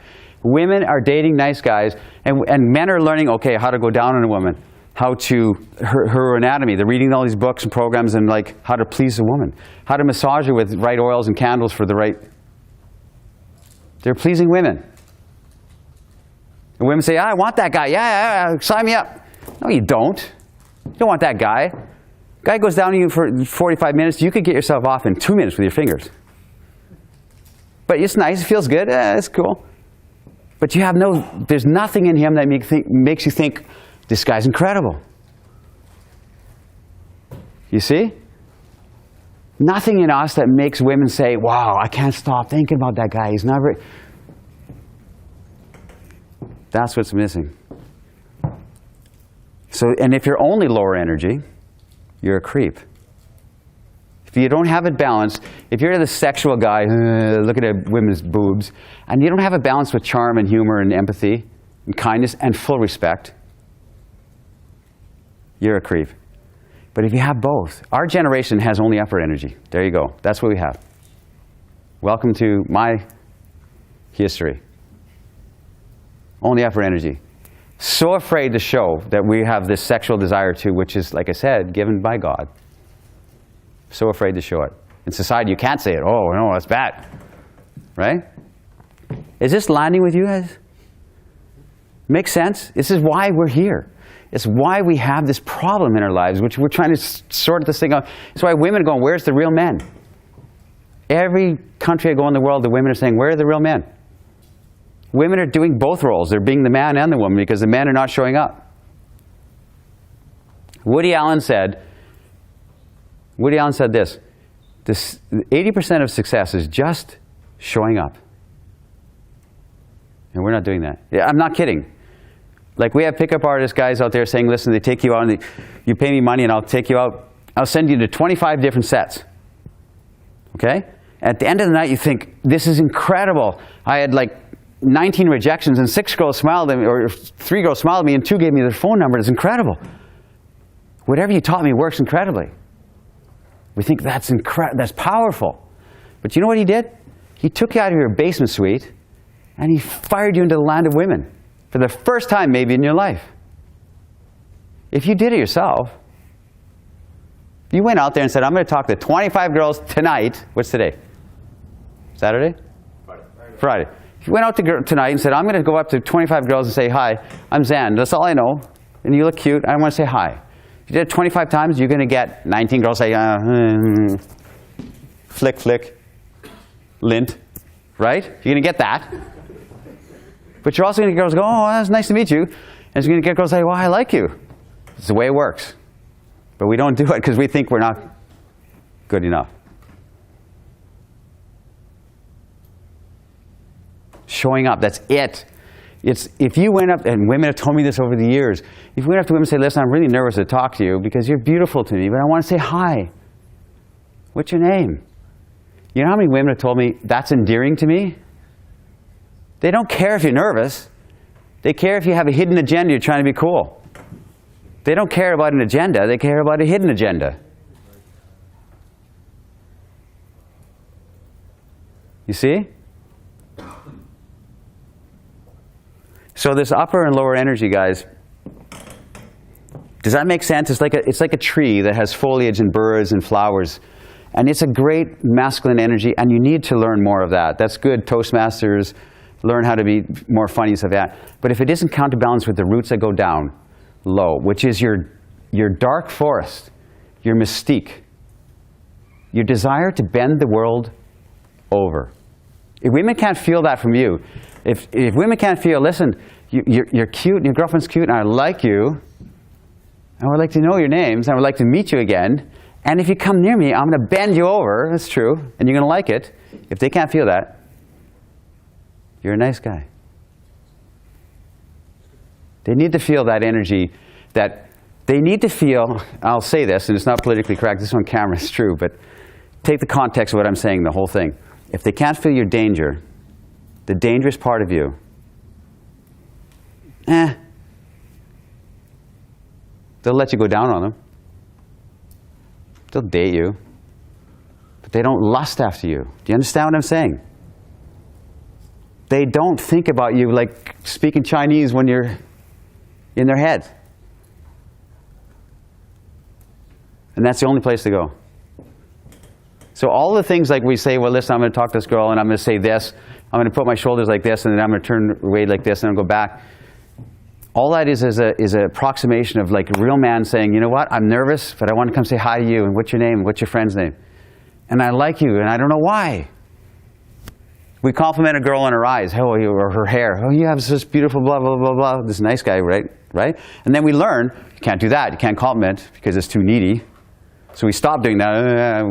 B: Women are dating nice guys, and men are learning, okay, how to go down on a woman, how to, her anatomy. They're reading all these books and programs and how to please a woman, how to massage her with right oils and candles for the right. They're pleasing women. And women say, I want that guy. Yeah, sign me up. No, you don't. You don't want that guy. Guy goes down on you for 45 minutes. You could get yourself off in 2 minutes with your fingers. But it's nice. It feels good. It's cool. But there's nothing in him that makes you think, this guy's incredible. You see? Nothing in us that makes women say, wow, I can't stop thinking about that guy. He's never. That's what's missing. So, and if you're only lower energy, you're a creep. If you don't have it balanced, if you're the sexual guy looking at women's boobs, and you don't have it balanced with charm and humor and empathy and kindness and full respect, you're a creep. But if you have both, our generation has only upper energy. There you go. That's what we have. Welcome to my history. Only upper energy. So afraid to show that we have this sexual desire too, which is, like I said, given by God. So afraid to show it. In society, you can't say it. Oh, no, that's bad. Right? Is this landing with you guys? Makes sense? This is why we're here. It's why we have this problem in our lives, which we're trying to sort this thing out. It's why women are going, where's the real men? Every country I go in the world, the women are saying, where are the real men? Women are doing both roles. They're being the man and the woman because the men are not showing up. Woody Allen said this 80% of success is just showing up. And we're not doing that. Yeah, I'm not kidding. Like, we have pickup artist guys out there saying, listen, they take you out and you pay me money and I'll take you out. I'll send you to 25 different sets. Okay? At the end of the night, you think, this is incredible. I had 19 rejections and 6 girls smiled at me, or 3 girls smiled at me and 2 gave me their phone number. It's incredible. Whatever you taught me works incredibly. We think that's powerful. But you know what he did? He took you out of your basement suite and he fired you into the land of women for the first time maybe in your life. If you did it yourself, if you went out there and said, I'm going to talk to 25 girls tonight. What's today? Saturday? Friday. If you went out tonight and said, I'm going to go up to 25 girls and say, hi, I'm Zan. That's all I know. And you look cute. I want to say hi. If you did it 25 times, you're going to get 19 girls say, flick, flick, lint. Right? You're going to get that. But you're also going to get girls go, oh, that's nice to meet you. And you're going to get girls say, well, I like you. It's the way it works. But we don't do it because we think we're not good enough. Showing up, that's it. If you went up, and women have told me this over the years, if you went up to women and say, listen, I'm really nervous to talk to you because you're beautiful to me, but I want to say hi. What's your name? You know how many women have told me, that's endearing to me? They don't care if you're nervous. They care if you have a hidden agenda, you're trying to be cool. They don't care about an agenda, they care about a hidden agenda. You see? So this upper and lower energy, guys, does that make sense? It's like a tree that has foliage and birds and flowers. And it's a great masculine energy, and you need to learn more of that. That's good. Toastmasters, learn how to be more funny and stuff like that. But if it isn't counterbalanced with the roots that go down low, which is your dark forest, your mystique, your desire to bend the world over. If women can't feel that from you, if women can't feel, listen, you're cute, and your girlfriend's cute, and I like you, and I would like to know your names, and I would like to meet you again, and if you come near me, I'm going to bend you over, that's true, and you're going to like it. If they can't feel that, you're a nice guy. They need to feel that energy, that they need to feel, I'll say this, and it's not politically correct, this on camera is true, but take the context of what I'm saying, the whole thing. If they can't feel your danger, the dangerous part of you, they'll let you go down on them. They'll date you, but they don't lust after you. Do you understand what I'm saying? They don't think about you like speaking Chinese when you're in their head. And that's the only place to go. So all the things like we say, well, listen, I'm going to talk to this girl, and I'm going to say this. I'm going to put my shoulders like this, and then I'm going to turn away like this, and I'll go back. All that is an approximation of like a real man saying, you know what, I'm nervous, but I want to come say hi to you, and what's your name, what's your friend's name? And I like you, and I don't know why. We compliment a girl on her eyes, or her hair. Oh, you have such beautiful blah, blah, blah, blah. This nice guy, right? And then we learn, you can't do that. You can't compliment because it's too needy. So we stop doing that,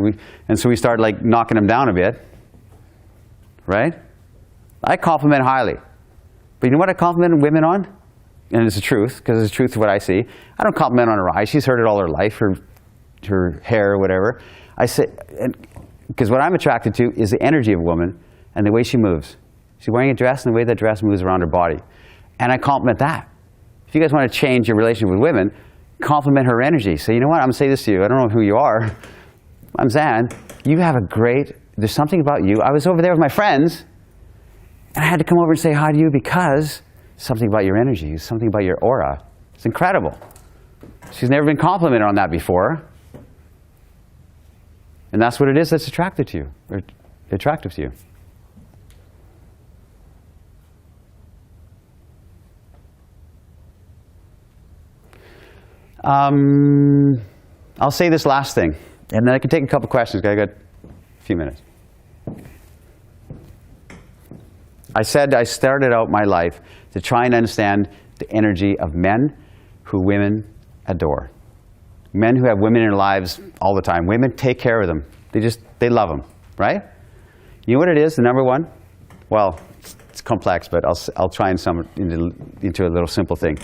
B: and so we start like knocking them down a bit, right? I compliment highly. But you know what I compliment women on? And it's the truth, because it's the truth of what I see. I don't compliment on her eyes. She's heard it all her life, her hair or whatever. I say, because what I'm attracted to is the energy of a woman and the way she moves. She's wearing a dress and the way that dress moves around her body. And I compliment that. If you guys want to change your relationship with women, compliment her energy. Say, you know what, I'm going to say this to you. I don't know who you are. I'm Zan. You have there's something about you. I was over there with my friends, and I had to come over and say hi to you because something about your energy, something about your aura. It's incredible. She's never been complimented on that before. And that's what it is that's attractive to you, or attractive to you. I'll say this last thing, and then I can take a couple questions. I got a few minutes. I said I started out my life to try and understand the energy of men who women adore. Men who have women in their lives all the time. Women take care of them. They love them, right? You know what it is, the number one? Well, it's complex, but I'll try and sum it into a little simple thing.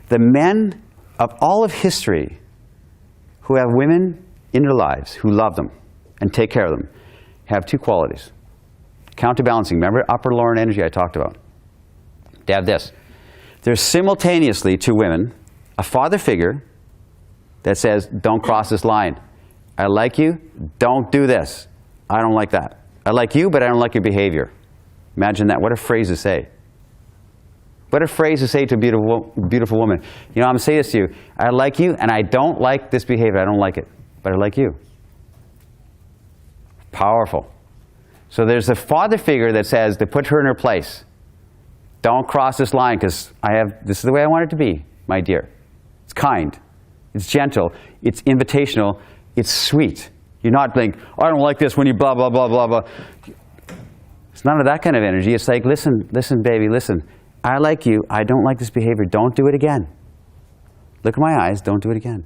B: The men of all of history who have women in their lives, who love them and take care of them, have two qualities. Counterbalancing. Remember upper lower energy I talked about? They have this. There's simultaneously to women a father figure that says, don't cross this line. I like you, don't do this. I don't like that. I like you, but I don't like your behavior. Imagine that. What a phrase to say. What a phrase to say to a beautiful woman. You know, I'm going to say this to you. I like you, and I don't like this behavior. I don't like it, but I like you. Powerful. So there's a father figure that says to put her in her place. Don't cross this line because this is the way I want it to be, my dear. It's kind. It's gentle. It's invitational. It's sweet. You're not like, oh, I don't like this when you blah, blah, blah, blah, blah. It's none of that kind of energy. It's like, listen, baby, listen. I like you. I don't like this behavior. Don't do it again. Look at my eyes. Don't do it again.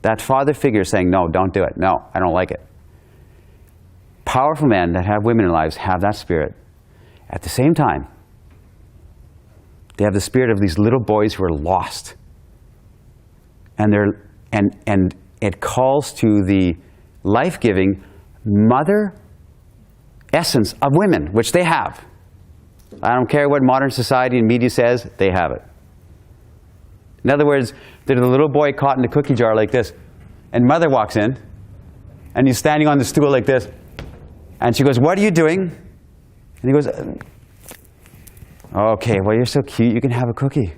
B: That father figure saying, no, don't do it. No, I don't like it. Powerful men that have women in their lives have that spirit. At the same time, they have the spirit of these little boys who are lost. And it calls to the life-giving mother essence of women, which they have. I don't care what modern society and media says, they have it. In other words, there's a little boy caught in a cookie jar like this, and mother walks in, and he's standing on the stool like this, and she goes, what are you doing? And he goes, okay, well, you're so cute, you can have a cookie.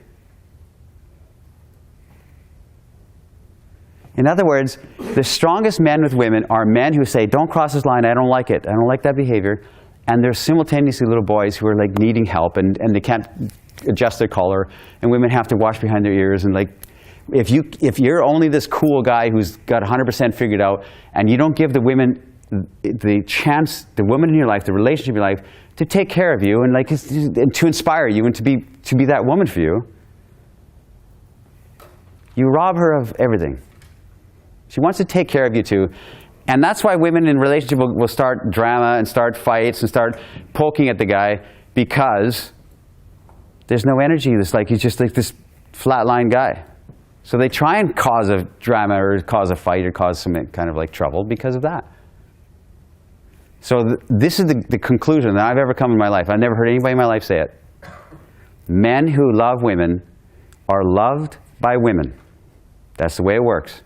B: In other words, the strongest men with women are men who say, don't cross this line, I don't like it, I don't like that behavior. And there's simultaneously little boys who are like needing help and they can't adjust their collar, and women have to wash behind their ears. And like, if you're only this cool guy who's got 100% figured out, and you don't give the women the chance, the woman in your life, the relationship in your life, to take care of you and like and to inspire you and to be that woman for you, you rob her of everything. She wants to take care of you too. And that's why women in relationship will start drama and start fights and start poking at the guy, because there's no energy. It's like he's just like this flatline guy. So they try and cause a drama or cause a fight or cause some kind of like trouble because of that. So this is the conclusion that I've ever come in my life. I've never heard anybody in my life say it. Men who love women are loved by women. That's the way it works.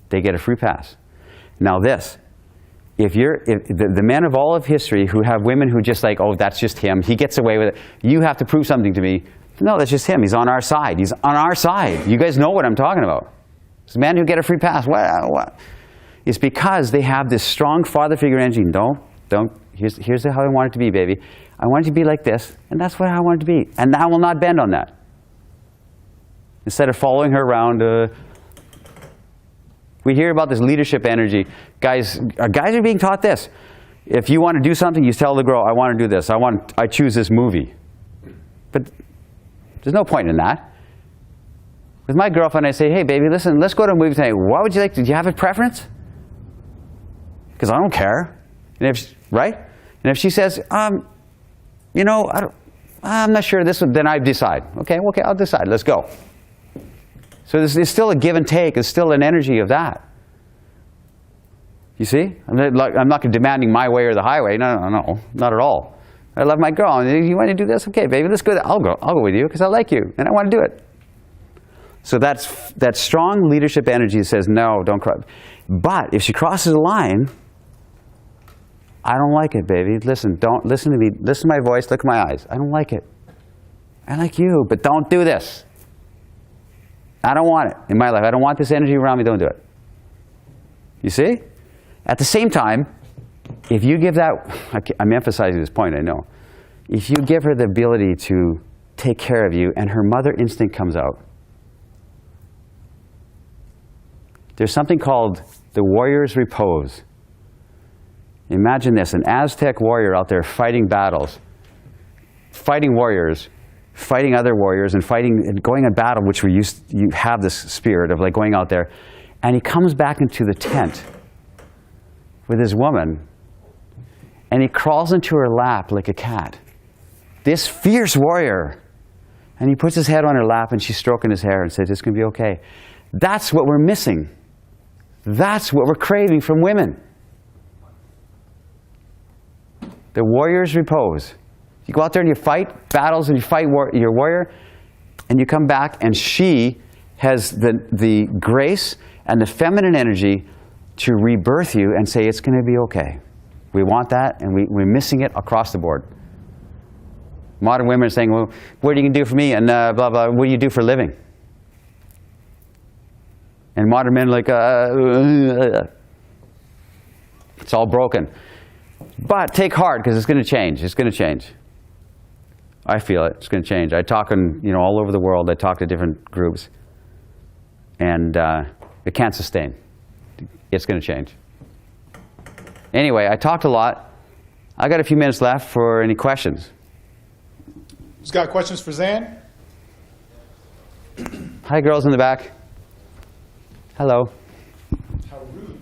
B: They get a free pass. Now this, if the men of all of history who have women who just like, oh, that's just him, he gets away with it, you have to prove something to me. No, that's just him. He's on our side. He's on our side. You guys know what I'm talking about. It's men who get a free pass. What? It's because they have this strong father figure energy. Here's how I want it to be, baby. I want it to be like this, and that's what I want it to be. And I will not bend on that. Instead of following her around, we hear about this leadership energy. Guys are being taught this. If you want to do something, you tell the girl, I want to do this. I choose this movie. But there's no point in that. With my girlfriend, I say, hey, baby, listen, let's go to a movie tonight. What would you like? Do you have a preference? Because I don't care. And right? And if she says, you know, I'm not sure this one, then I decide. Okay, I'll decide. Let's go. So there's still a give and take. There's still an energy of that. You see? I'm not demanding my way or the highway. No, not at all. I love my girl. And you want to do this? Okay, baby, let's go. I'll go with you because I like you and I want to do it. So that's that strong leadership energy that says, no, don't cross. But if she crosses the line, I don't like it, baby. Listen, don't listen to me. Listen to my voice. Look at my eyes. I don't like it. I like you, but don't do this. I don't want it in my life. I don't want this energy around me. Don't do it. You see? At the same time, if you give that, I'm emphasizing this point, I know. If you give her the ability to take care of you and her mother instinct comes out, there's something called the warrior's repose. Imagine this, an Aztec warrior out there fighting battles, fighting warriors, fighting other warriors and fighting and going on battle, which you have this spirit of like going out there, and he comes back into the tent with his woman and he crawls into her lap like a cat, this fierce warrior, and he puts his head on her lap and she's stroking his hair and says, it's going to be okay. That's what we're missing. That's what we're craving from women. The warriors repose. You go out there and you fight battles and you fight your warrior, and you come back and she has the grace and the feminine energy to rebirth you and say it's going to be okay. We want that, and we're missing it across the board. Modern women are saying, well, what are you going to do for me? And blah, blah, what do you do for a living? And modern men are like, it's all broken. But take heart, because it's going to change. It's going to change. I feel it. It's going to change. I talk all over the world. I talk to different groups. And it can't sustain. It's going to change. Anyway, I talked a lot. I got a few minutes left for any questions.
A: Who's got questions for Zan?
B: Hi, girls in the back. Hello.
A: How rude,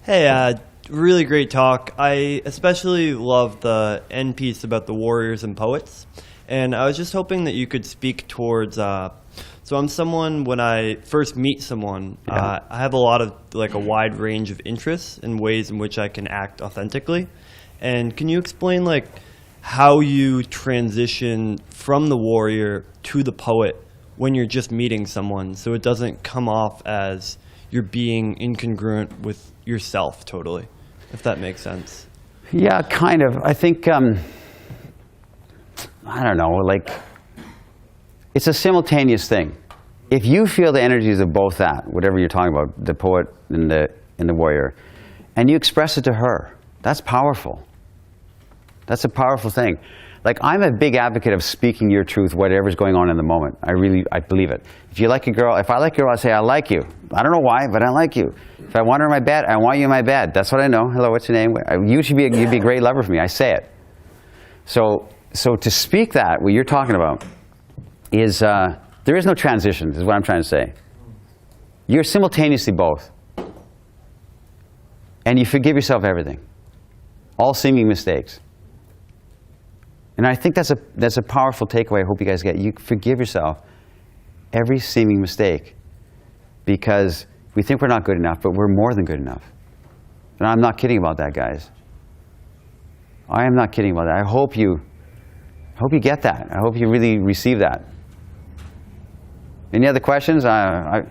C: Hey, really great talk. I especially love the end piece about the warriors and poets. And I was just hoping that you could speak towards, so I'm someone, when I first meet someone, I have a lot of, a wide range of interests and ways in which I can act authentically. And can you explain, how you transition from the warrior to the poet when you're just meeting someone, so it doesn't come off as you're being incongruent with yourself totally, if that makes sense?
B: Yeah, kind of. I think, I don't know, it's a simultaneous thing. If you feel the energies of both that, whatever you're talking about, the poet and the warrior, and you express it to her, that's powerful. That's a powerful thing. I'm a big advocate of speaking your truth, whatever's going on in the moment. I believe it. If you like a girl, if I like a girl, I say, I like you. I don't know why, but I like you. If I want her in my bed, I want you in my bed. That's what I know. Hello, what's your name? You'd be a great lover for me. I say it. So to speak that, what you're talking about, is there is no transition, is what I'm trying to say. You're simultaneously both. And you forgive yourself everything. All seeming mistakes. And I think that's a powerful takeaway I hope you guys get. You forgive yourself every seeming mistake, because we think we're not good enough, but we're more than good enough. And I'm not kidding about that, guys. I am not kidding about that. I hope you get that. I hope you really receive that. Any other questions? No?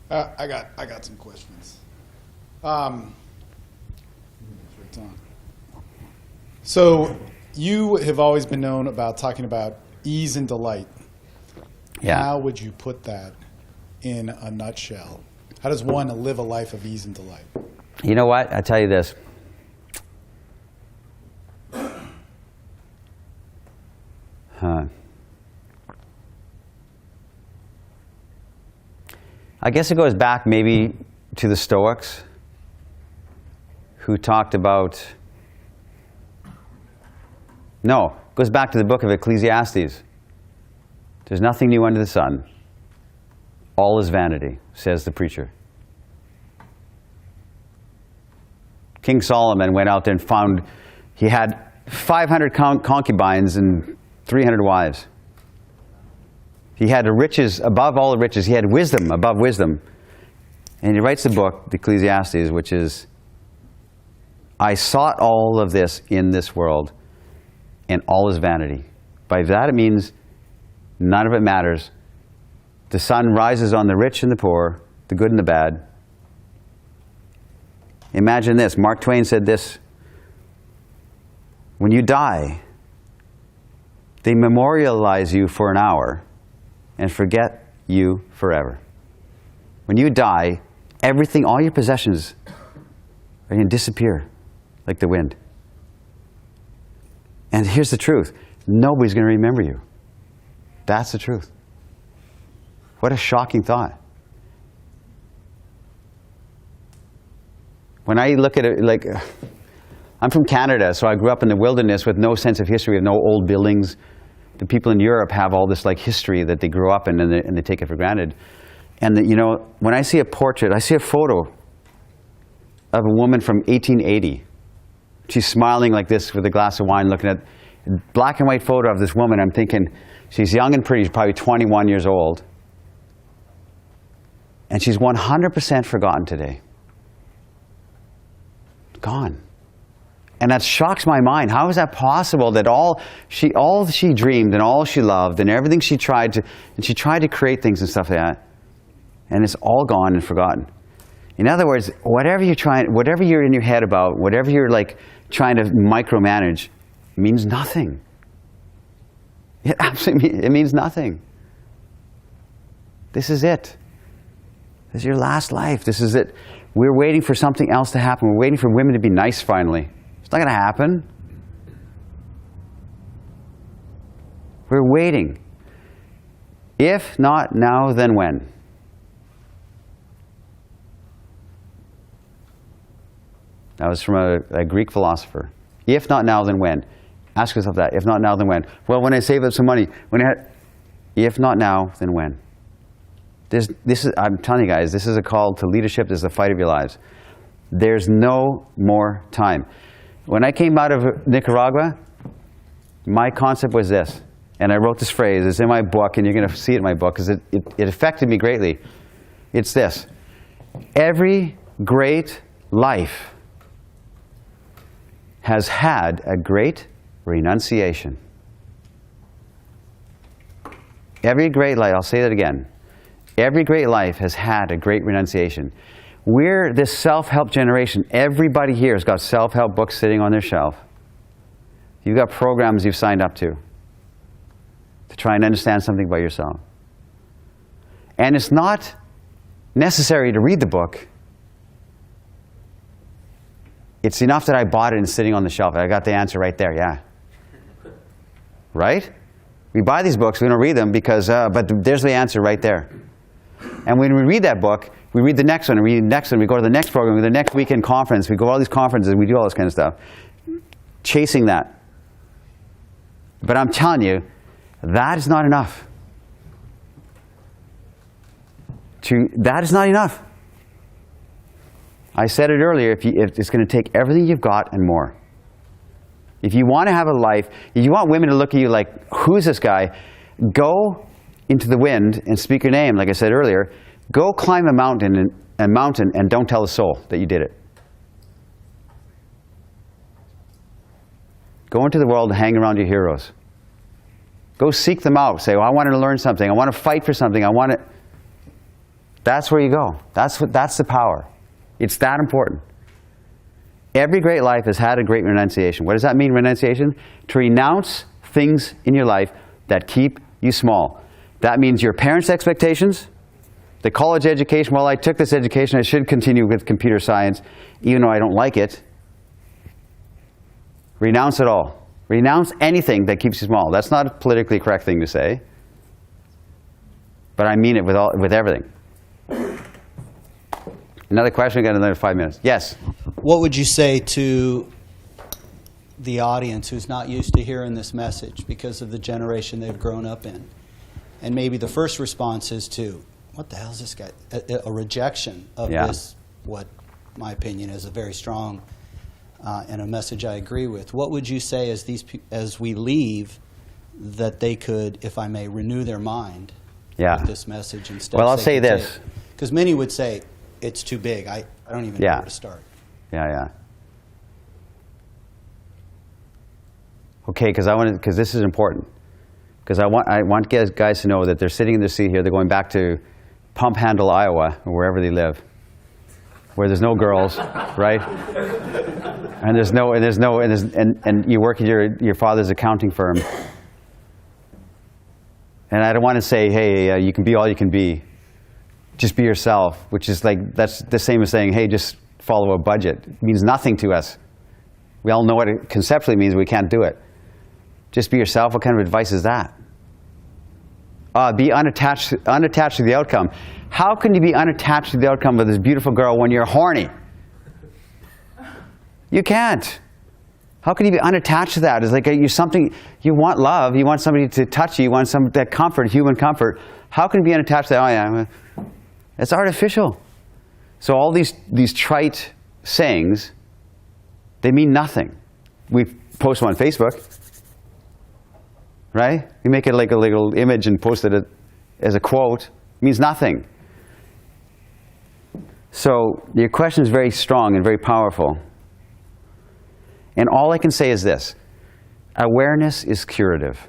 A: I got some questions. So you have always been known about talking about ease and delight.
B: Yeah.
A: How would you put that in a nutshell? How does one live a life of ease and delight?
B: You know what? I tell you this. I guess it goes back maybe to the Stoics, who talked about, no, it goes back to the book of Ecclesiastes. There's nothing new under the sun. All is vanity, says the preacher. King Solomon went out there and found he had 500 concubines and 300 wives. He had riches above all the riches. He had wisdom above wisdom. And he writes the book, the Ecclesiastes, which is, I sought all of this in this world, and all is vanity. By that it means none of it matters. The sun rises on the rich and the poor, the good and the bad. Imagine this. Mark Twain said this. When you die, they memorialize you for an hour and forget you forever. When you die, everything, all your possessions are going to disappear like the wind. And here's the truth. Nobody's going to remember you. That's the truth. What a shocking thought. When I look at it, I'm from Canada, so I grew up in the wilderness with no sense of history, with no old buildings. The people in Europe have all this history that they grew up in, and they take it for granted. And when I see a portrait, I see a photo of a woman from 1880. She's smiling like this with a glass of wine, looking at a black and white photo of this woman. I'm thinking, she's young and pretty, she's probably 21 years old. And she's 100% forgotten today. Gone. And that shocks my mind. How is that possible that all she dreamed and all she loved and everything she tried to create things and stuff like that, and it's all gone and forgotten. In other words, whatever you're in your head about, whatever you're like trying to micromanage, means nothing. It absolutely, it means nothing. This is it. This is your last life. This is it. We're waiting for something else to happen. We're waiting for women to be nice finally. It's not going to happen. We're waiting. If not now, then when? That was from a Greek philosopher. If not now, then when? Ask yourself that. If not now, then when? Well, when I save up some money. If not now, then when? I'm telling you guys, this is a call to leadership. This is the fight of your lives. There's no more time. When I came out of Nicaragua, my concept was this. And I wrote this phrase. It's in my book, and you're going to see it in my book because it affected me greatly. It's this. Every great life has had a great renunciation. Every great life, I'll say that again. Every great life has had a great renunciation. We're this self-help generation. Everybody here has got self-help books sitting on their shelf. You've got programs you've signed up to try and understand something about yourself. And it's not necessary to read the book. It's enough that I bought it and it's sitting on the shelf. I got the answer right there, yeah. Right? We buy these books, we don't read them because, but there's the answer right there. And when we read that book, we read the next one, and we read the next one, we go to the next program, the next weekend conference, we go to all these conferences, we do all this kind of stuff. Chasing that. But I'm telling you, that is not enough. That is not enough. I said it earlier, if it's going to take everything you've got and more. If you want to have a life, if you want women to look at you like, who's this guy? Go into the wind and speak your name, like I said earlier. Go climb a mountain and don't tell a soul that you did it. Go into the world and hang around your heroes. Go seek them out. Say, well, I want to learn something. I want to fight for something. That's where you go. That's the power. It's that important. Every great life has had a great renunciation. What does that mean, renunciation? To renounce things in your life that keep you small. That means your parents' expectations, the college education. Well, I took this education. I should continue with computer science, even though I don't like it. Renounce it all. Renounce anything that keeps you small. That's not a politically correct thing to say. But I mean it with everything. Another question, we got another 5 minutes. Yes?
D: What would you say to the audience who's not used to hearing this message because of the generation they've grown up in? And maybe the first response is to, what the hell is this guy? A rejection of this, what my opinion is a very strong and a message I agree with. What would you say as we leave that they could, if I may, renew their mind with this message and steps?
B: Well, I'll say this.
D: Because many would say, it's too big. I don't even know where to start.
B: Yeah. Okay, because this is important. Because I want guys to know that they're sitting in their seat here. They're going back to Pump Handle, Iowa, or wherever they live, where there's no girls, right? And you work at your father's accounting firm. And I don't want to say, hey, you can be all you can be. Just be yourself, which is like, that's the same as saying, hey, just follow a budget. It means nothing to us. We all know what it conceptually means, but we can't do it. Just be yourself. What kind of advice is that? Be unattached to the outcome. How can you be unattached to the outcome of this beautiful girl when you're horny? You can't. How can you be unattached to that? It's like you want love, you want somebody to touch you, you want that comfort, human comfort. How can you be unattached to that? Oh yeah, it's artificial. So all these trite sayings, they mean nothing. We post them on Facebook, right? We make it like a little image and post it as a quote. It means nothing. So your question is very strong and very powerful. And all I can say is this. Awareness is curative.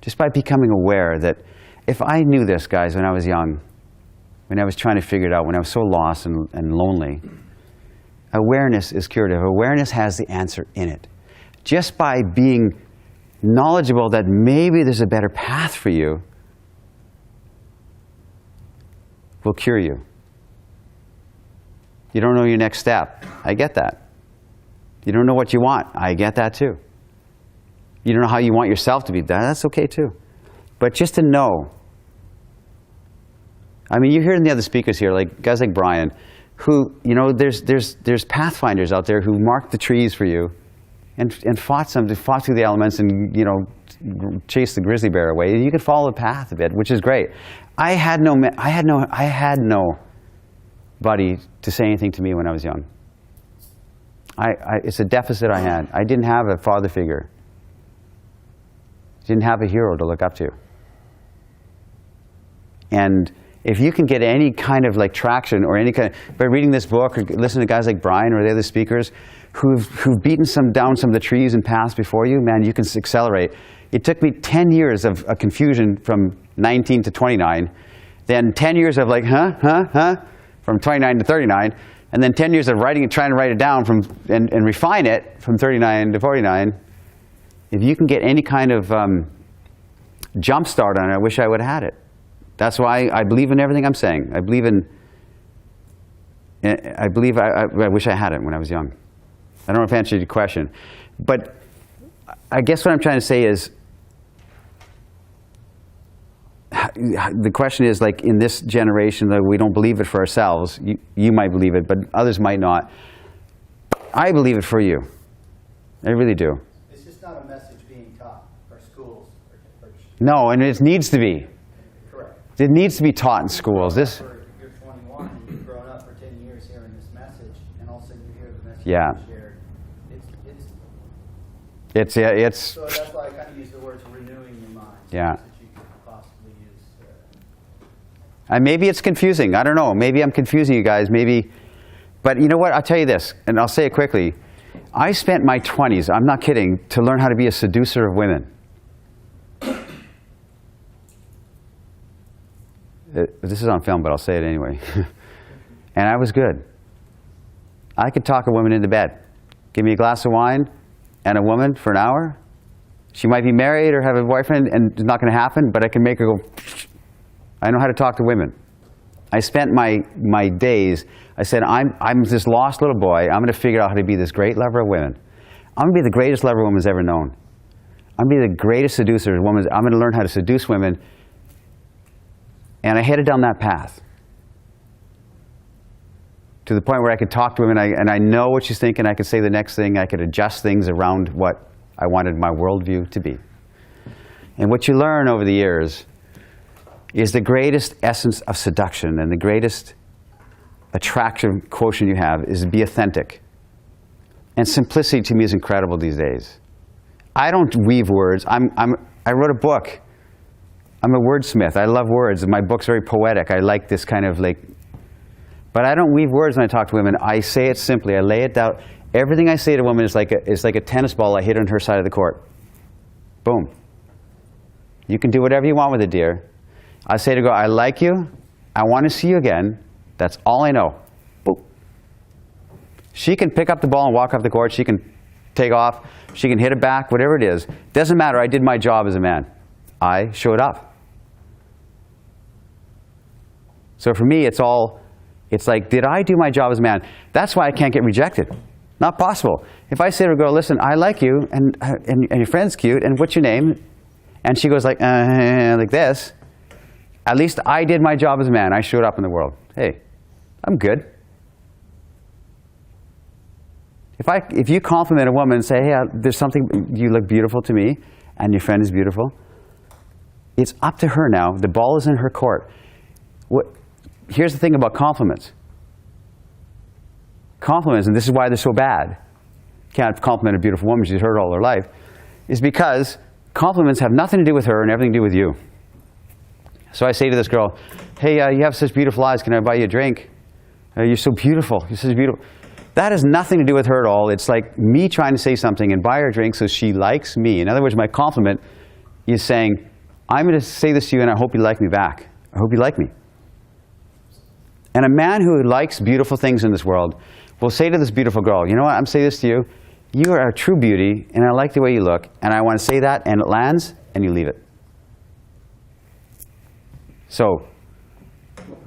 B: Just by becoming aware that if I knew this, guys, when I was young, when I was trying to figure it out, when I was so lost and lonely, awareness is curative. Awareness has the answer in it. Just by being knowledgeable that maybe there's a better path for you will cure you. You don't know your next step. I get that. You don't know what you want. I get that too. You don't know how you want yourself to be. That's okay too. But just to know. I mean, you hear in the other speakers here, like guys like Brian, who, you know, there's pathfinders out there who marked the trees for you and fought through the elements and, you know, chased the grizzly bear away. You could follow the path a bit, which is great. I had nobody to say anything to me when I was young. It's a deficit I had. I didn't have a father figure. Didn't have a hero to look up to. And if you can get any kind of like traction or any kind of, by reading this book or listening to guys like Brian or the other speakers who've beaten down some of the trees and paths before you, man, you can accelerate. It took me 10 years of confusion from 19 to 29, then 10 years of like, from 29 to 39, and then 10 years of writing and trying to write it down and refine it from 39 to 49. If you can get any kind of jump start on it, I wish I would have had it. That's why I believe in everything I'm saying. I wish I had it when I was young. I don't know if I answered your question. But I guess what I'm trying to say is, the question is, like, in this generation, that we don't believe it for ourselves. You might believe it, but others might not. I believe it for you. I really do.
D: It's just not a message being taught or schools or church.
B: No, and it needs to be.
D: Correct.
B: It needs to be taught in schools.
D: You're 21 and you've grown up for 10 years hearing this message, and all of a sudden you hear the message shared. It's so that's why I kind of use the words renewing your mind.
B: Yeah.
D: That you could possibly use.
B: And maybe it's confusing. I don't know. Maybe I'm confusing you guys. Maybe. But you know what? I'll tell you this, and I'll say it quickly. I spent my 20s, I'm not kidding, to learn how to be a seducer of women. This is on film, but I'll say it anyway. And I was good. I could talk a woman into bed. Give me a glass of wine and a woman for an hour. She might be married or have a boyfriend, and it's not going to happen, but I can make her go, I know how to talk to women. I spent my days, I said, I'm this lost little boy. I'm going to figure out how to be this great lover of women. I'm going to be the greatest lover a woman's ever known. I'm going to be the greatest seducer a woman's. I'm going to learn how to seduce women. And I headed down that path to the point where I could talk to women, and I know what she's thinking. I could say the next thing. I could adjust things around what I wanted my worldview to be. And what you learn over the years is the greatest essence of seduction and the greatest attraction quotient you have is to be authentic. And simplicity to me is incredible these days. I don't weave words. I wrote a book. I'm a wordsmith. I love words. My book's very poetic. I like this kind of like, but I don't weave words when I talk to women. I say it simply. I lay it down. Everything I say to a woman is like a tennis ball I hit on her side of the court. Boom. You can do whatever you want with it, dear. I say to her, I like you. I want to see you again. That's all I know. Boom. She can pick up the ball and walk off the court. She can take off. She can hit it back, whatever it is. Doesn't matter. I did my job as a man. I showed up. So for me, it's like, did I do my job as a man? That's why I can't get rejected. Not possible. If I say to a girl, listen, I like you, and your friend's cute, and what's your name? And she goes like this. At least I did my job as a man. I showed up in the world. Hey, I'm good. If you compliment a woman and say, hey, there's something, you look beautiful to me, and your friend is beautiful, it's up to her now. The ball is in her court. Here's the thing about compliments. Compliments, and this is why they're so bad. Can't compliment a beautiful woman, she's heard all her life, is because compliments have nothing to do with her and everything to do with you. So I say to this girl, hey, you have such beautiful eyes, can I buy you a drink? You're so beautiful. You're so beautiful. That has nothing to do with her at all. It's like me trying to say something and buy her a drink so she likes me. In other words, my compliment is saying, I'm going to say this to you and I hope you like me back. I hope you like me. And a man who likes beautiful things in this world will say to this beautiful girl, you know what, I'm saying this to you. You are a true beauty and I like the way you look and I want to say that, and it lands and you leave it. So,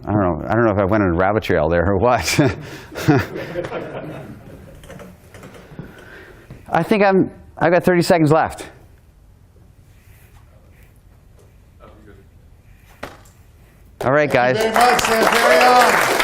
B: I don't know if I went on a rabbit trail there or what. I think I've got 30 seconds left. All right, guys.
A: Thank you very much, Sam Perrion.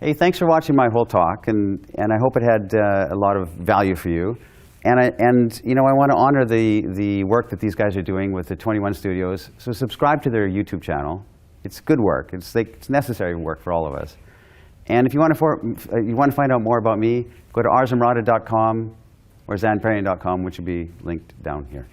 B: Hey, thanks for watching my whole talk, and I hope it had a lot of value for you. And you know, I want to honor the work that these guys are doing with the 21 Studios. So subscribe to their YouTube channel. It's good work. It's necessary work for all of us. And if you want to find out more about me, go to arsamrada.com or zanperrion.com, which will be linked down here.